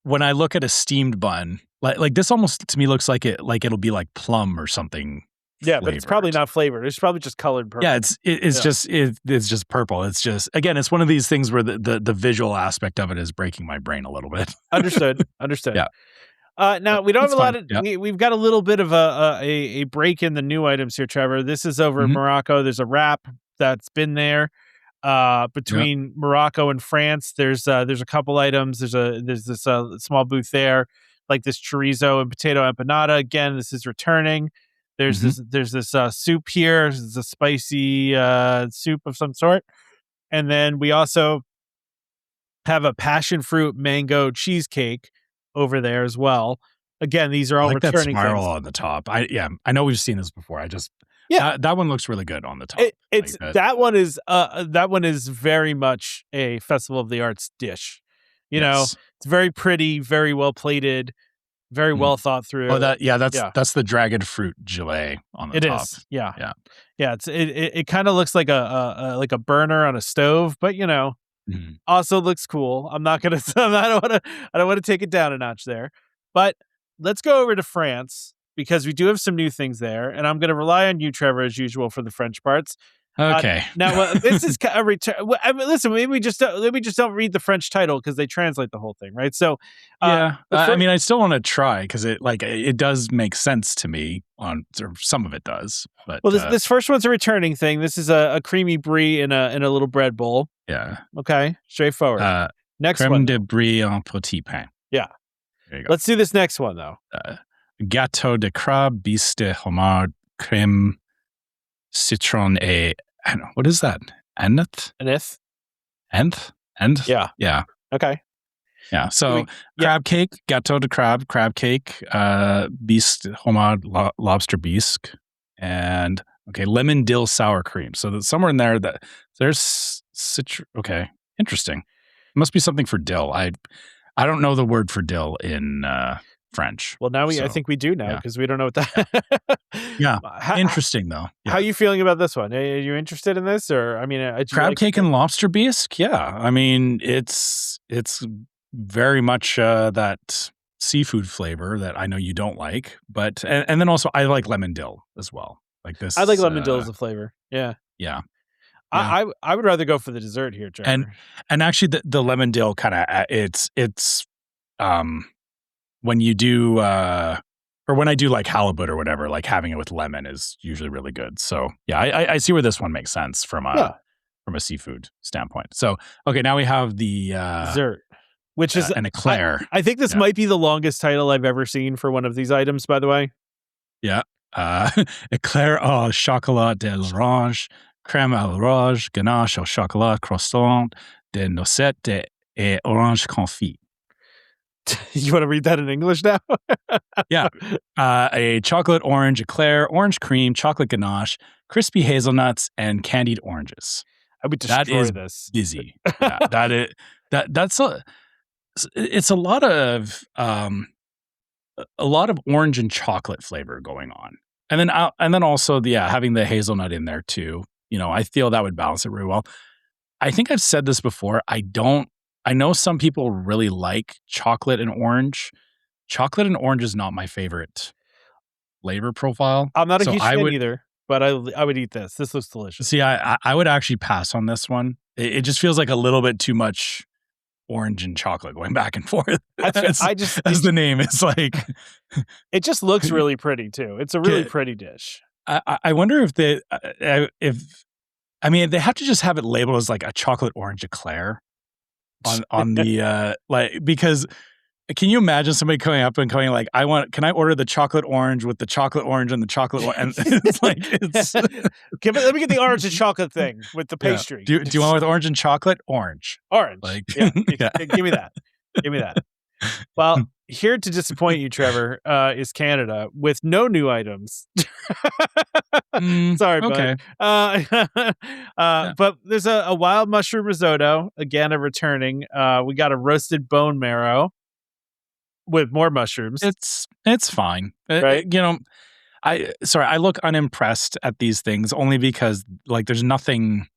when I look at a steamed bun. Like this almost to me looks like it'll be like plum or something. Yeah, flavored. But it's probably not flavored. It's probably just colored purple. Yeah, it's just purple. It's just again, it's one of these things where the visual aspect of it is breaking my brain a little bit. Understood. Yeah. Now we don't have a lot of. We've got a little bit of a break in the new items here, Trevor. This is over in Morocco. There's a wrap that's been there. Between Morocco and France, there's a couple items. There's this small booth there. Like this chorizo and potato empanada. Again, this is returning. There's this soup here. This is a spicy soup of some sort. And then we also have a passion fruit mango cheesecake over there as well. Again, these are all returning that spiral things. On the top. I know we've seen this before. That one looks really good on the top. That one is very much a Festival of the Arts dish. You know, it's very pretty, very well plated, very well thought through. Oh, that's the dragon fruit gelée on the top. It is, yeah. It kind of looks like a burner on a stove, but also looks cool. I don't want to take it down a notch there. But let's go over to France because we do have some new things there, and I'm going to rely on you, Trevor, as usual, for the French parts. Okay. Now this is a return. I mean, listen, maybe we just don't read the French title because they translate the whole thing, right? So Yeah, I mean, I still want to try because it does make sense to me or some of it does. But well, this first one's a returning thing. This is a creamy brie in a little bread bowl. yeah, Okay, straightforward. Next crème one. de brie en petit pain. Yeah. There you go. Let's do this next one though. Gâteau de crabe, bis de homard, crème, citron et I don't know, what is that? Eneth? Aneth. Enth? Yeah. Yeah. Okay. Yeah. So crab cake, gâteau de crabe, crab cake, bis de homard, lobster bisque, and lemon dill sour cream. So there's somewhere in there that there's citron. Okay, interesting. It must be something for dill. I don't know the word for dill in French. Well, now I think we do now because we don't know what that. Yeah. Interesting though. Yeah. How are you feeling about this one? Are you interested in this, or I mean, crab cake and lobster bisque? Yeah. I mean, it's very much that seafood flavor that I know you don't like, but and then also I like lemon dill as well. Like this, I like lemon dill as a flavor. Yeah. Yeah. I would rather go for the dessert here, Trevor. And actually the lemon dill kind of it's when you do or when I do like halibut or whatever, like having it with lemon is usually really good. So yeah, I see where this one makes sense from a seafood standpoint. So now we have the dessert, which is an eclair. I think this might be the longest title I've ever seen for one of these items, by the way. Yeah. Eclair au chocolat de l'orange, crème à l'orange, ganache au chocolat croissant de noisette et orange confit. You want to read that in English now? Yeah. A chocolate orange eclair, orange cream, chocolate ganache, crispy hazelnuts, and candied oranges. I would destroy this. Busy. Yeah, it's a lot of orange and chocolate flavor going on. And then also having the hazelnut in there too. You know, I feel that would balance it really well. I think I've said this before. I know some people really like chocolate and orange. Chocolate and orange is not my favorite flavor profile. I'm not a huge fan either, but I would eat this. This looks delicious. See, I would actually pass on this one. It just feels like a little bit too much orange and chocolate going back and forth. As the name is like. It just looks really pretty too. It's a really pretty dish. I wonder if they have to just have it labeled as like a chocolate orange eclair on the because can you imagine somebody coming up and going like, can I order the chocolate orange with the chocolate orange and the chocolate and it's like let me get the orange and chocolate thing with the pastry. Do you want with orange and chocolate? Orange. Like give me that. Well, here to disappoint you, Trevor, is Canada with no new items. Sorry, bud. But there's a wild mushroom risotto, again, returning. We got a roasted bone marrow with more mushrooms. It's fine. Right? I look unimpressed at these things only because like there's nothing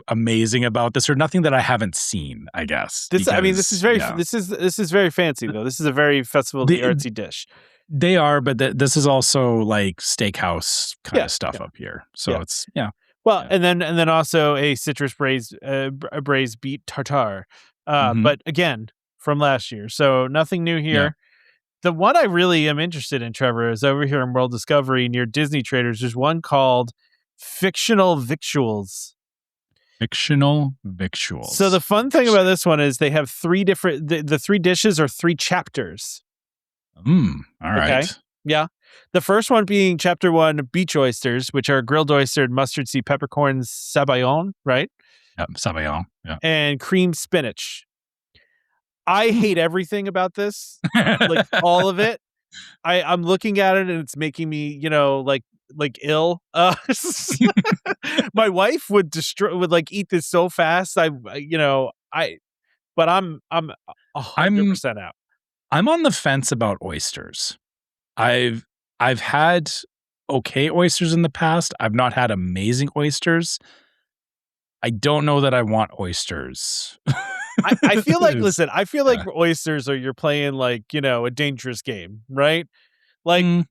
amazing about this or nothing that I haven't seen, I guess. This is very fancy though. This is a very festival of the artsy dish. They are, but this is also like steakhouse kind of stuff up here. So it's Well, and then also a citrus braised beet tartare. But again, from last year. So nothing new here. Yeah. The one I really am interested in, Trevor, is over here in World Discovery near Disney Traders. There's one called Fictional Victuals. Fictional Victuals. So the fun thing about this one is they have three different, the three dishes are three chapters. All right. Okay? Yeah. The first one being chapter 1, beach oysters, which are grilled oyster, mustard seed peppercorns, sabayon, right? Yep, sabayon. Yeah. And cream spinach. I hate everything about this, like all of it. I'm looking at it and it's making me, like ill. My wife would eat this so fast. But I'm 100% out. I'm on the fence about oysters. I've had okay oysters in the past. I've not had amazing oysters. I don't know that I want oysters. I feel like, listen, oysters are you're playing like, a dangerous game, right? Like,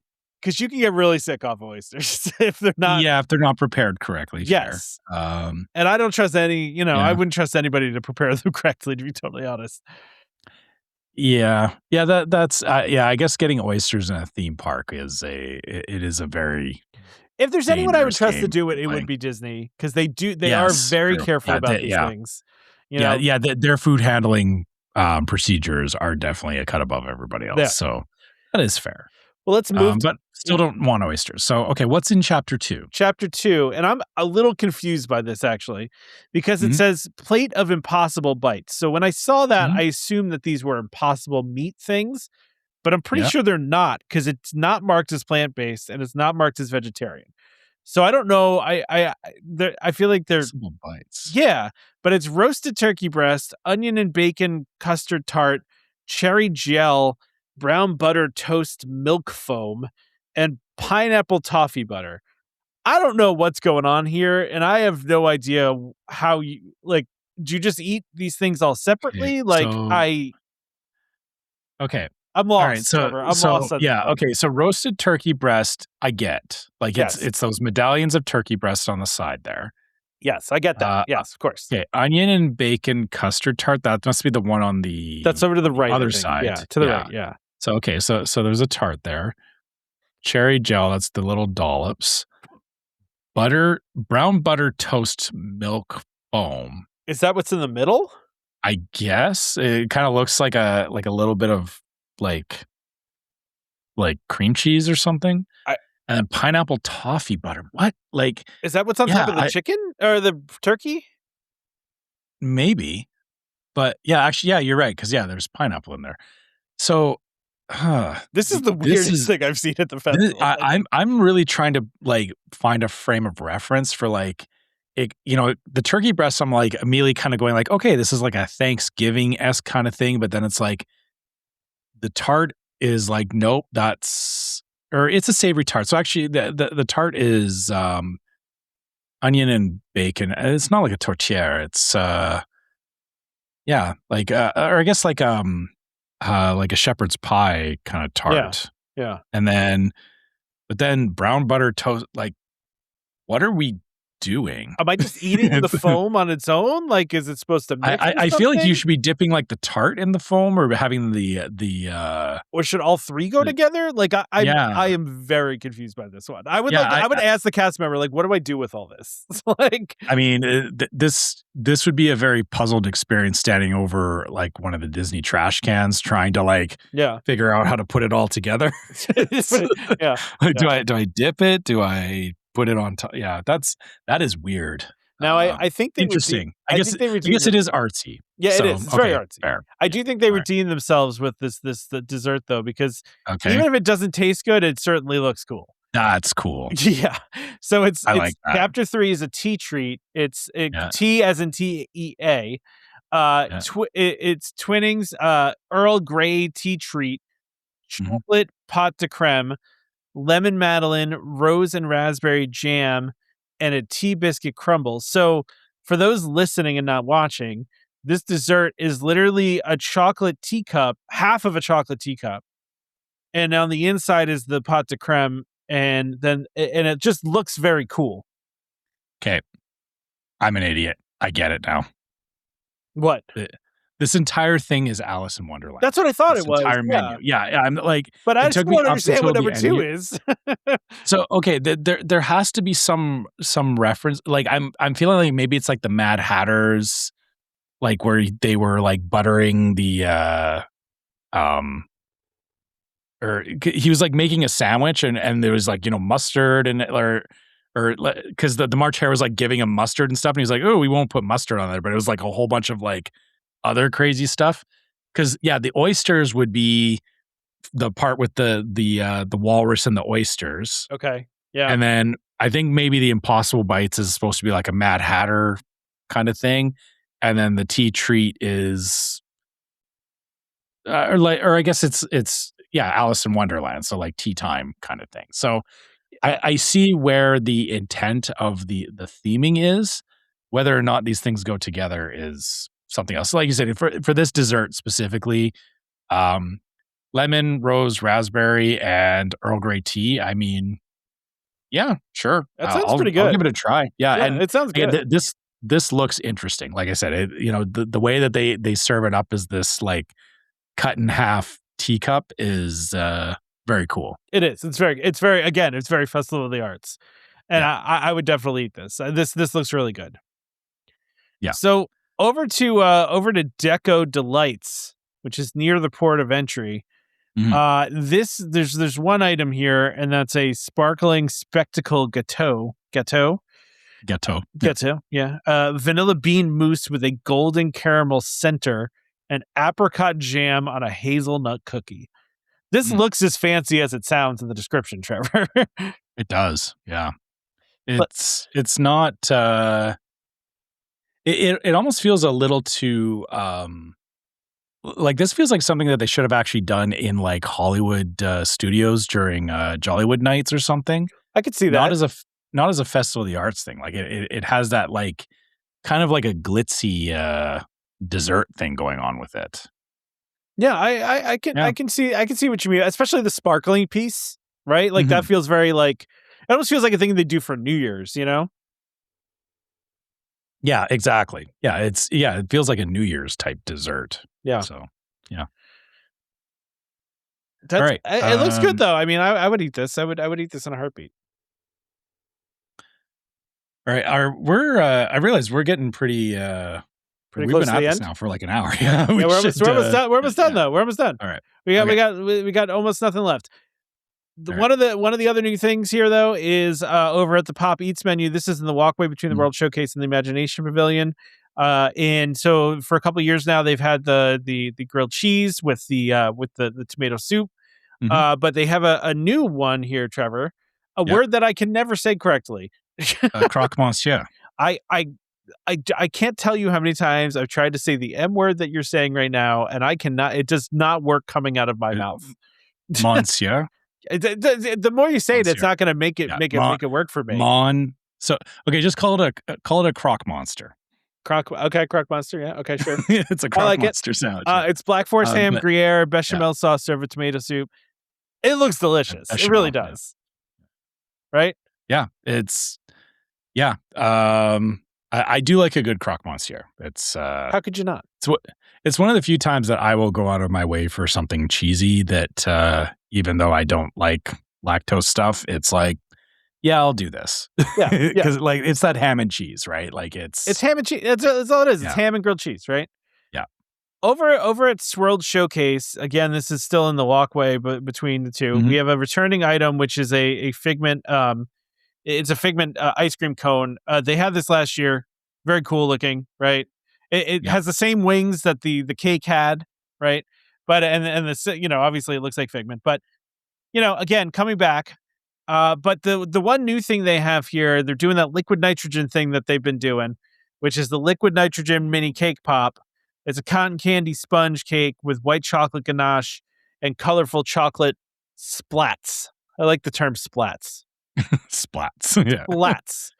because you can get really sick off oysters if they're not. Yeah, if they're not prepared correctly. Yes. Fair. And I don't trust any, I Yeah. wouldn't trust anybody to prepare them correctly, to be totally honest. Yeah. That's yeah, I guess getting oysters in a theme park is a very If there's anyone I would dangerous trust to game do it, to it play. would be Disney, because they are Yes, very true. careful Yeah, about these yeah. things. You know, Yeah, their food handling procedures are definitely a cut above everybody else. Yeah. So that is fair. well, let's move to But still don't want oysters. So okay, what's in chapter 2? chapter 2, and I'm a little confused by this actually, because it Mhm. says plate of impossible bites. So when I saw that, Mhm. I assumed that these were impossible meat things, but I'm pretty Yeah. sure they're not, because it's not marked as plant-based and it's not marked as vegetarian. So I don't know. I feel like they're Possible bites. yeah, but it's roasted turkey breast, onion and bacon custard tart, cherry gel, brown butter toast milk foam, and pineapple toffee butter. I don't know what's going on here, and I have no idea how you like. Do you just eat these things all separately? Like Okay. I'm All lost, right. So Trevor. I'm lost. On yeah, this. okay. So roasted turkey breast, I get. Like Yes. it's those medallions of turkey breast on the side there. Yes, I get that. Yes, of course. Okay, onion and bacon custard tart. That must be the one on the That's over to the right. I other think. side. Yeah, to the right. Yeah. So okay, so there's a tart there. Cherry gel, that's the little dollops. Brown butter toast milk foam. Is that what's in the middle? I guess it kind of looks like a little bit of like cream cheese or something. And then pineapple toffee butter. What? Like Is that what's on top of the chicken or the turkey? maybe. But yeah, actually, yeah, you're right. Cause yeah, there's pineapple in there. So This is the weirdest thing I've seen at the festival. I'm really trying to like find a frame of reference for like it, the turkey breast. I'm like immediately kind of going like, okay, this is like a Thanksgiving-esque kind of thing. But then it's like the tart is like, nope, or it's a savory tart. So actually the tart is onion and bacon. It's not like a tortilla. It's yeah, like or I guess like a shepherd's pie kind of tart. Yeah. But then brown butter toast, like what are we doing? Am I just eating the foam on its own? Like, is it supposed to mix I feel like you should be dipping like the tart in the foam or having the or should all three go together? Like I am very confused by this one. I would ask the cast member, like, what do I do with all this? Like, I mean, this would be a very puzzled experience standing over like one of the Disney trash cans trying to like figure out how to put it all together. Like, do I dip it? Do I put it on top? Yeah, that is weird. Now I think they interesting. I guess it is artsy. Yeah, it is. It's very artsy. Fair. I do think they redeem themselves with the dessert though, because even if it doesn't taste good, it certainly looks cool. That's cool. Yeah. So it's like chapter 3 is a tea treat. It's tea as in TEA. It's Twinnings Earl Grey tea treat, chocolate pot de creme, lemon madeleine, rose and raspberry jam, and a tea biscuit crumble. So for those listening and not watching, this dessert is literally a chocolate teacup, half of a chocolate teacup. And on the inside is the pot de creme, and it just looks very cool. Okay. I'm an idiot. I get it now. What? This entire thing is Alice in Wonderland. That's what I thought it was. Entire menu. Yeah, I'm like, but I just want to understand what number 2 is. So okay, there has to be some reference. Like I'm feeling like maybe it's like the Mad Hatters, like where they were like buttering the or he was like making a sandwich and there was like mustard and or because the March Hare was like giving him mustard and stuff and he was like, oh, we won't put mustard on there, but it was like a whole bunch of like other crazy stuff. Because the oysters would be the part with the walrus and the oysters. Okay. Yeah. And then I think maybe the Impossible Bites is supposed to be like a Mad Hatter kind of thing. And then the tea treat is or I guess it's Alice in Wonderland. So like tea time kind of thing. So I see where the intent of the theming is. Whether or not these things go together is something else. So like you said, for this dessert specifically, lemon, rose, raspberry, and Earl Grey tea. I mean, yeah, sure. That sounds pretty I'll good. give it a try. Yeah, and it sounds again, good. this looks interesting. Like I said, the way that they serve it up is this like cut in half teacup is very cool. It is. It's very again, it's very Festival of the Arts. And Yeah. I would definitely eat this. This looks really good. Yeah. So over to Deco Delights, which is near the port of entry. There's one item here, and that's a sparkling spectacle gâteau. Ghetto. Yeah. Vanilla bean mousse with a golden caramel center and apricot jam on a hazelnut cookie. This looks as fancy as it sounds in the description, Trevor. It does. Yeah. It's not it almost feels a little too like this feels like something that they should have actually done in like Hollywood studios during Jollywood nights or something. I could see that. Not as a Festival of the Arts thing. Like it has that like kind of like a glitzy dessert thing going on with it. Yeah, I can see what you mean, especially the sparkling piece, right? Like that feels very like it almost feels like a thing they do for New Year's, you know? Yeah, exactly. Yeah, it feels like a New Year's type dessert. Yeah. So, yeah. All right. It looks good though. I mean, I would eat this. I would eat this in a heartbeat. All right. I realize we're getting pretty we've close been to at the this end now for like an hour. Yeah, we're almost done. We're almost done though. We're almost done. All right. We got almost nothing left. One of the other new things here though is over at the Pop Eats menu. This is in the walkway between the World Showcase and the Imagination Pavilion. And so for a couple of years now, they've had the grilled cheese with the tomato soup. But they have a new one here, Trevor. A word that I can never say correctly. Croque monsieur. I can't tell you how many times I've tried to say the M word that you're saying right now, and I cannot. It does not work coming out of my mouth. Monsieur. The more you say it, it's not going to make it work for me. So okay, just call it a croque monster. Croque monster. Yeah. Okay, sure. It's a croque monster sandwich. It's Black Forest ham, Gruyere, bechamel sauce served with tomato soup. It looks delicious. It really does. Yeah. Right? Yeah. I do like a good croque monsieur. It's how could you not? It's one of the few times that I will go out of my way for something cheesy that even though I don't like lactose stuff, it's like, yeah, I'll do this. Yeah. Because like it's that ham and cheese, right? Like it's ham and cheese. That's all it is. It's ham and grilled cheese, right? Yeah. Over at Swirled Showcase, again, this is still in the walkway between the two. We have a returning item, which is a Figment. It's a Figment ice cream cone. They had this last year. Very cool looking, right? It has the same wings that the cake had, right? But and the obviously it looks like Figment, but again coming back. But the one new thing they have here, they're doing that liquid nitrogen thing that they've been doing, which is the liquid nitrogen mini cake pop. It's a cotton candy sponge cake with white chocolate ganache and colorful chocolate splats. I like the term splats. Splats. Yeah. Splats.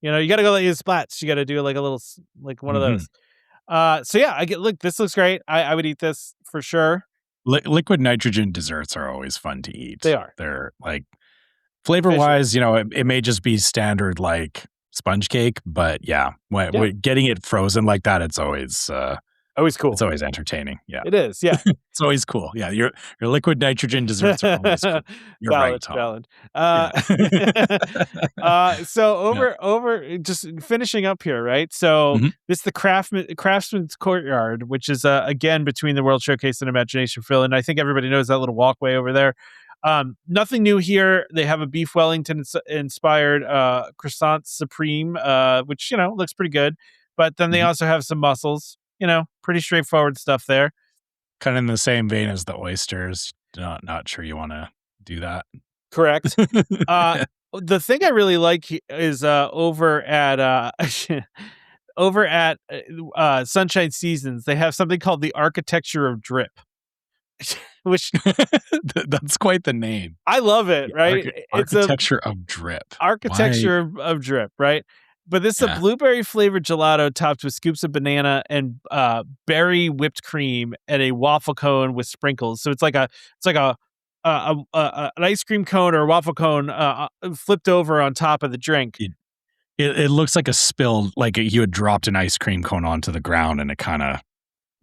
You got to go like use splats. You got to do like a little, like one of those. So yeah, look, this looks great. I would eat this for sure. Liquid nitrogen desserts are always fun to eat. They are. They're like flavor wise, it may just be standard like sponge cake, but when getting it frozen like that, it's always cool. It's always entertaining. Yeah, it is. Yeah, it's always cool. Yeah, your liquid nitrogen desserts are always cool. You're valid, right, Tom. Valid. So over just finishing up here, right? So this is the Craftsman's Courtyard, which is again between the World Showcase and Imagination Pavilion. I think everybody knows that little walkway over there. Nothing new here. They have a beef Wellington inspired croissant supreme, which looks pretty good. But then they also have some mussels. Pretty straightforward stuff there. Kind of in the same vein as the oysters. Not sure you want to do that. Correct. The thing I really like is over at Sunshine Seasons, they have something called the Architecture of Drip. Which that's quite the name. I love it, right? Architecture of Drip. Architecture of Drip, right? But this is a Yeah. blueberry flavored gelato topped with scoops of banana and berry whipped cream and a waffle cone with sprinkles. So it's like an ice cream cone or a waffle cone flipped over on top of the drink. It looks like a spill, like you had dropped an ice cream cone onto the ground and it kind of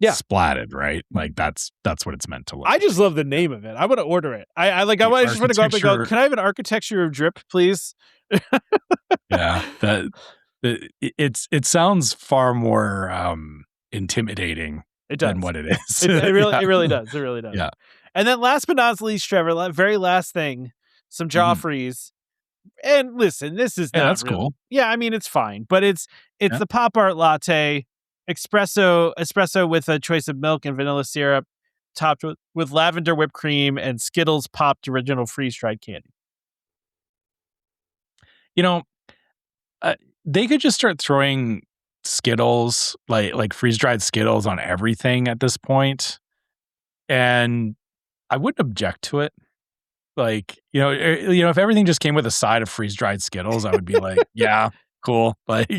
splatted, right? Like that's what it's meant to look. I just love the name of it. I want to order it. I just want to go up and go, can I have an architecture of drip, please? Yeah, it sounds far more intimidating than what it is. It really does. It really does. Yeah. And then last but not least, Trevor, very last thing, some Joffreys. And listen, this is not that's really, cool. Yeah, I mean it's fine, but it's the pop art latte, espresso with a choice of milk and vanilla syrup, topped with lavender whipped cream and Skittles popped original freeze dried candy. You know, they could just start throwing Skittles, like freeze dried Skittles, on everything at this point, and I wouldn't object to it. Like, if everything just came with a side of freeze dried Skittles, I would be like, yeah, cool. Like,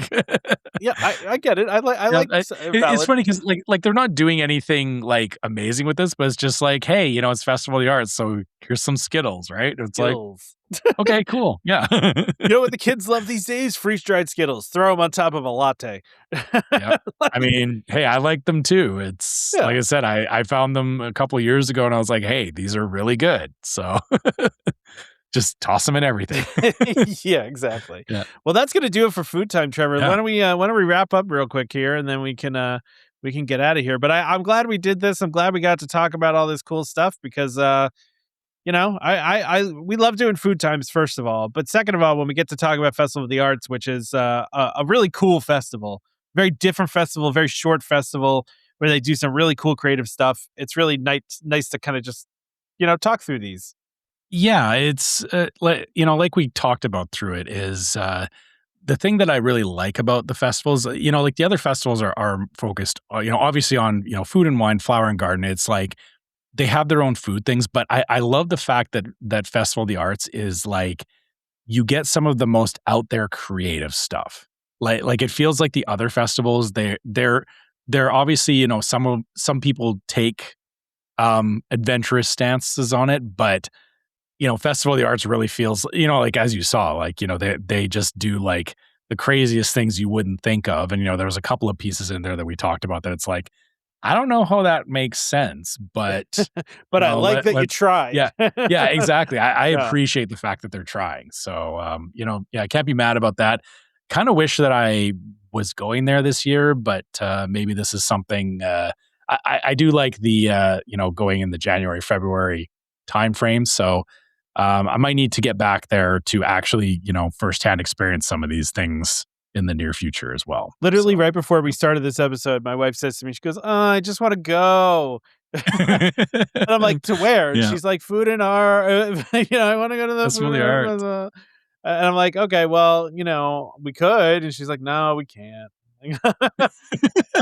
yeah, I get it. It's funny because like they're not doing anything like amazing with this, but it's just like, hey, it's Festival of the Arts, so here's some Skittles, right? It's Skittles. Like, okay, cool, yeah. You know what the kids love these days? Freeze dried Skittles. Throw them on top of a latte. Yep. I mean, hey, I like them too. It's like I said, I found them a couple of years ago, and I was like, hey, these are really good. So. Just toss them in everything. Yeah, exactly. Yeah. Well, that's going to do it for Food Time, Trevor. Yeah. Why don't we wrap up real quick here, and then we can get out of here. But I'm glad we did this. I'm glad we got to talk about all this cool stuff because we love doing Food Times, first of all, but second of all, when we get to talk about Festival of the Arts, which is a really cool festival, very different festival, very short festival where they do some really cool creative stuff. It's really nice to kind of just talk through these. Yeah, it's like we talked about through it is the thing that I really like about the festivals. Like the other festivals are focused, obviously on food and wine, flower and garden. It's like they have their own food things, but I love the fact that Festival of the Arts is like you get some of the most out there creative stuff. Like it feels like the other festivals they're obviously some people take adventurous stances on it, but Festival of the Arts really feels, like as you saw, like, they just do like the craziest things you wouldn't think of. And, there was a couple of pieces in there that we talked about that it's like, I don't know how that makes sense, but but I like that you tried. Yeah. Yeah, exactly. I appreciate the fact that they're trying. So, I can't be mad about that. Kind of wish that I was going there this year, but maybe this is something I do like the, going in the January, February timeframe. So, I might need to get back there to actually, firsthand experience some of these things in the near future as well. Literally right before we started this episode, my wife says to me, she goes, I just want to go. And I'm like, to where? And she's like, food and art. I want to go to the Festival of the Arts. And I'm like, okay, well, we could. And she's like, no, we can't. I'm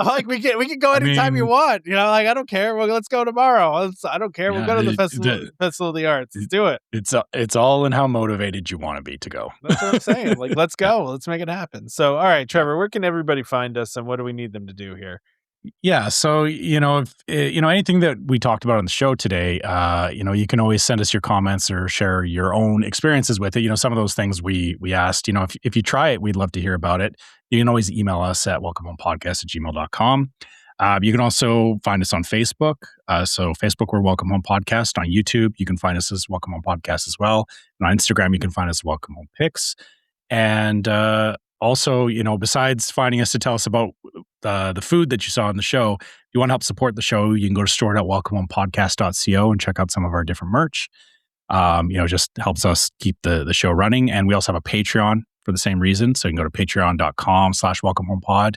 like, we can go anytime you want. Like, I don't care. Well, let's go tomorrow. I don't care. We'll go to the Festival of the Arts. Let's do it. It's all in how motivated you want to be to go. That's what I'm saying. Like, let's go. Let's make it happen. So, all right, Trevor, where can everybody find us and what do we need them to do here? Yeah. So, if, anything that we talked about on the show today, you can always send us your comments or share your own experiences with it. Some of those things we asked, if you try it, we'd love to hear about it. You can always email us at welcomehomepodcast@gmail.com. You can also find us on Facebook. So Facebook, we're Welcome Home Podcast. On YouTube, you can find us as Welcome Home Podcast as well. And on Instagram, you can find us Welcome Home Pics. And also, besides finding us to tell us about the food that you saw on the show, if you want to help support the show, you can go to store.welcomehomepodcast.co and check out some of our different merch. Just helps us keep the show running. And we also have a Patreon for the same reason. So you can go to patreon.com/welcomehomepod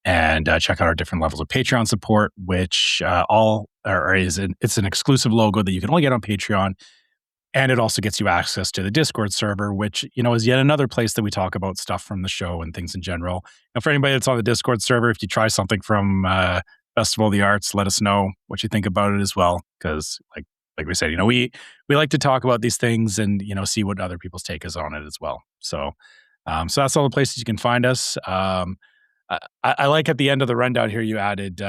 and check out our different levels of Patreon support, which it's an exclusive logo that you can only get on Patreon. And it also gets you access to the Discord server, which, is yet another place that we talk about stuff from the show and things in general. And for anybody that's on the Discord server, if you try something from Festival of the Arts, let us know what you think about it as well. Because like we said, we like to talk about these things and, see what other people's take is on it as well. So So that's all the places you can find us. I like at the end of the rundown here, you added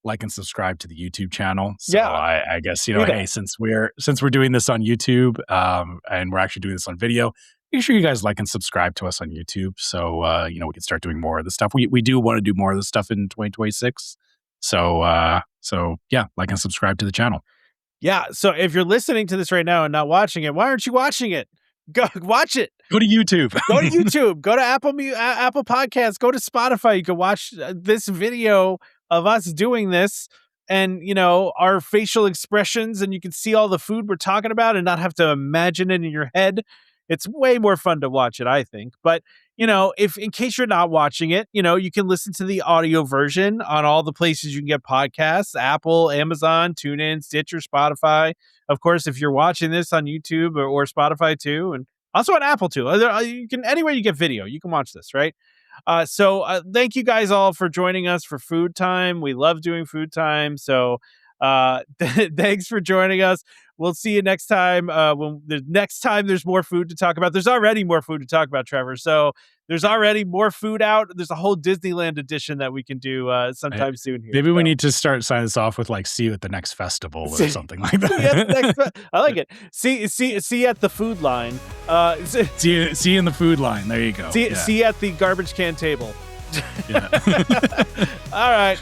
like and subscribe to the YouTube channel. So Yeah. I guess, Do that. hey, since we're doing this on YouTube and we're actually doing this on video, make sure you guys like and subscribe to us on YouTube. So, we can start doing more of this stuff. We do want to do more of this stuff in 2026. So yeah, like and subscribe to the channel. Yeah. So if you're listening to this right now and not watching it, why aren't you watching it? Go watch it. Go to YouTube. Go to YouTube. Go to Apple Podcasts. Go to Spotify. You can watch this video of us doing this and, our facial expressions, and you can see all the food we're talking about and not have to imagine it in your head. It's way more fun to watch it, I think. But, if in case you're not watching it, you can listen to the audio version on all the places you can get podcasts: Apple, Amazon, TuneIn, Stitcher, Spotify. Of course, if you're watching this on YouTube or Spotify too, and also on Apple too, you can anywhere you get video, you can watch this, right? So thank you guys all for joining us for Food Time. We love doing Food Time. So thanks for joining us. We'll see you next time. When the next time there's more food to talk about. There's already more food to talk about, Trevor. So there's already more food out. There's a whole Disneyland edition that we can do sometime soon here. Maybe we need to sign this off with see you at the next festival or something like that. I like it. See you at the food line. See you in the food line. There you go. See you at the garbage can table. Yeah. All right.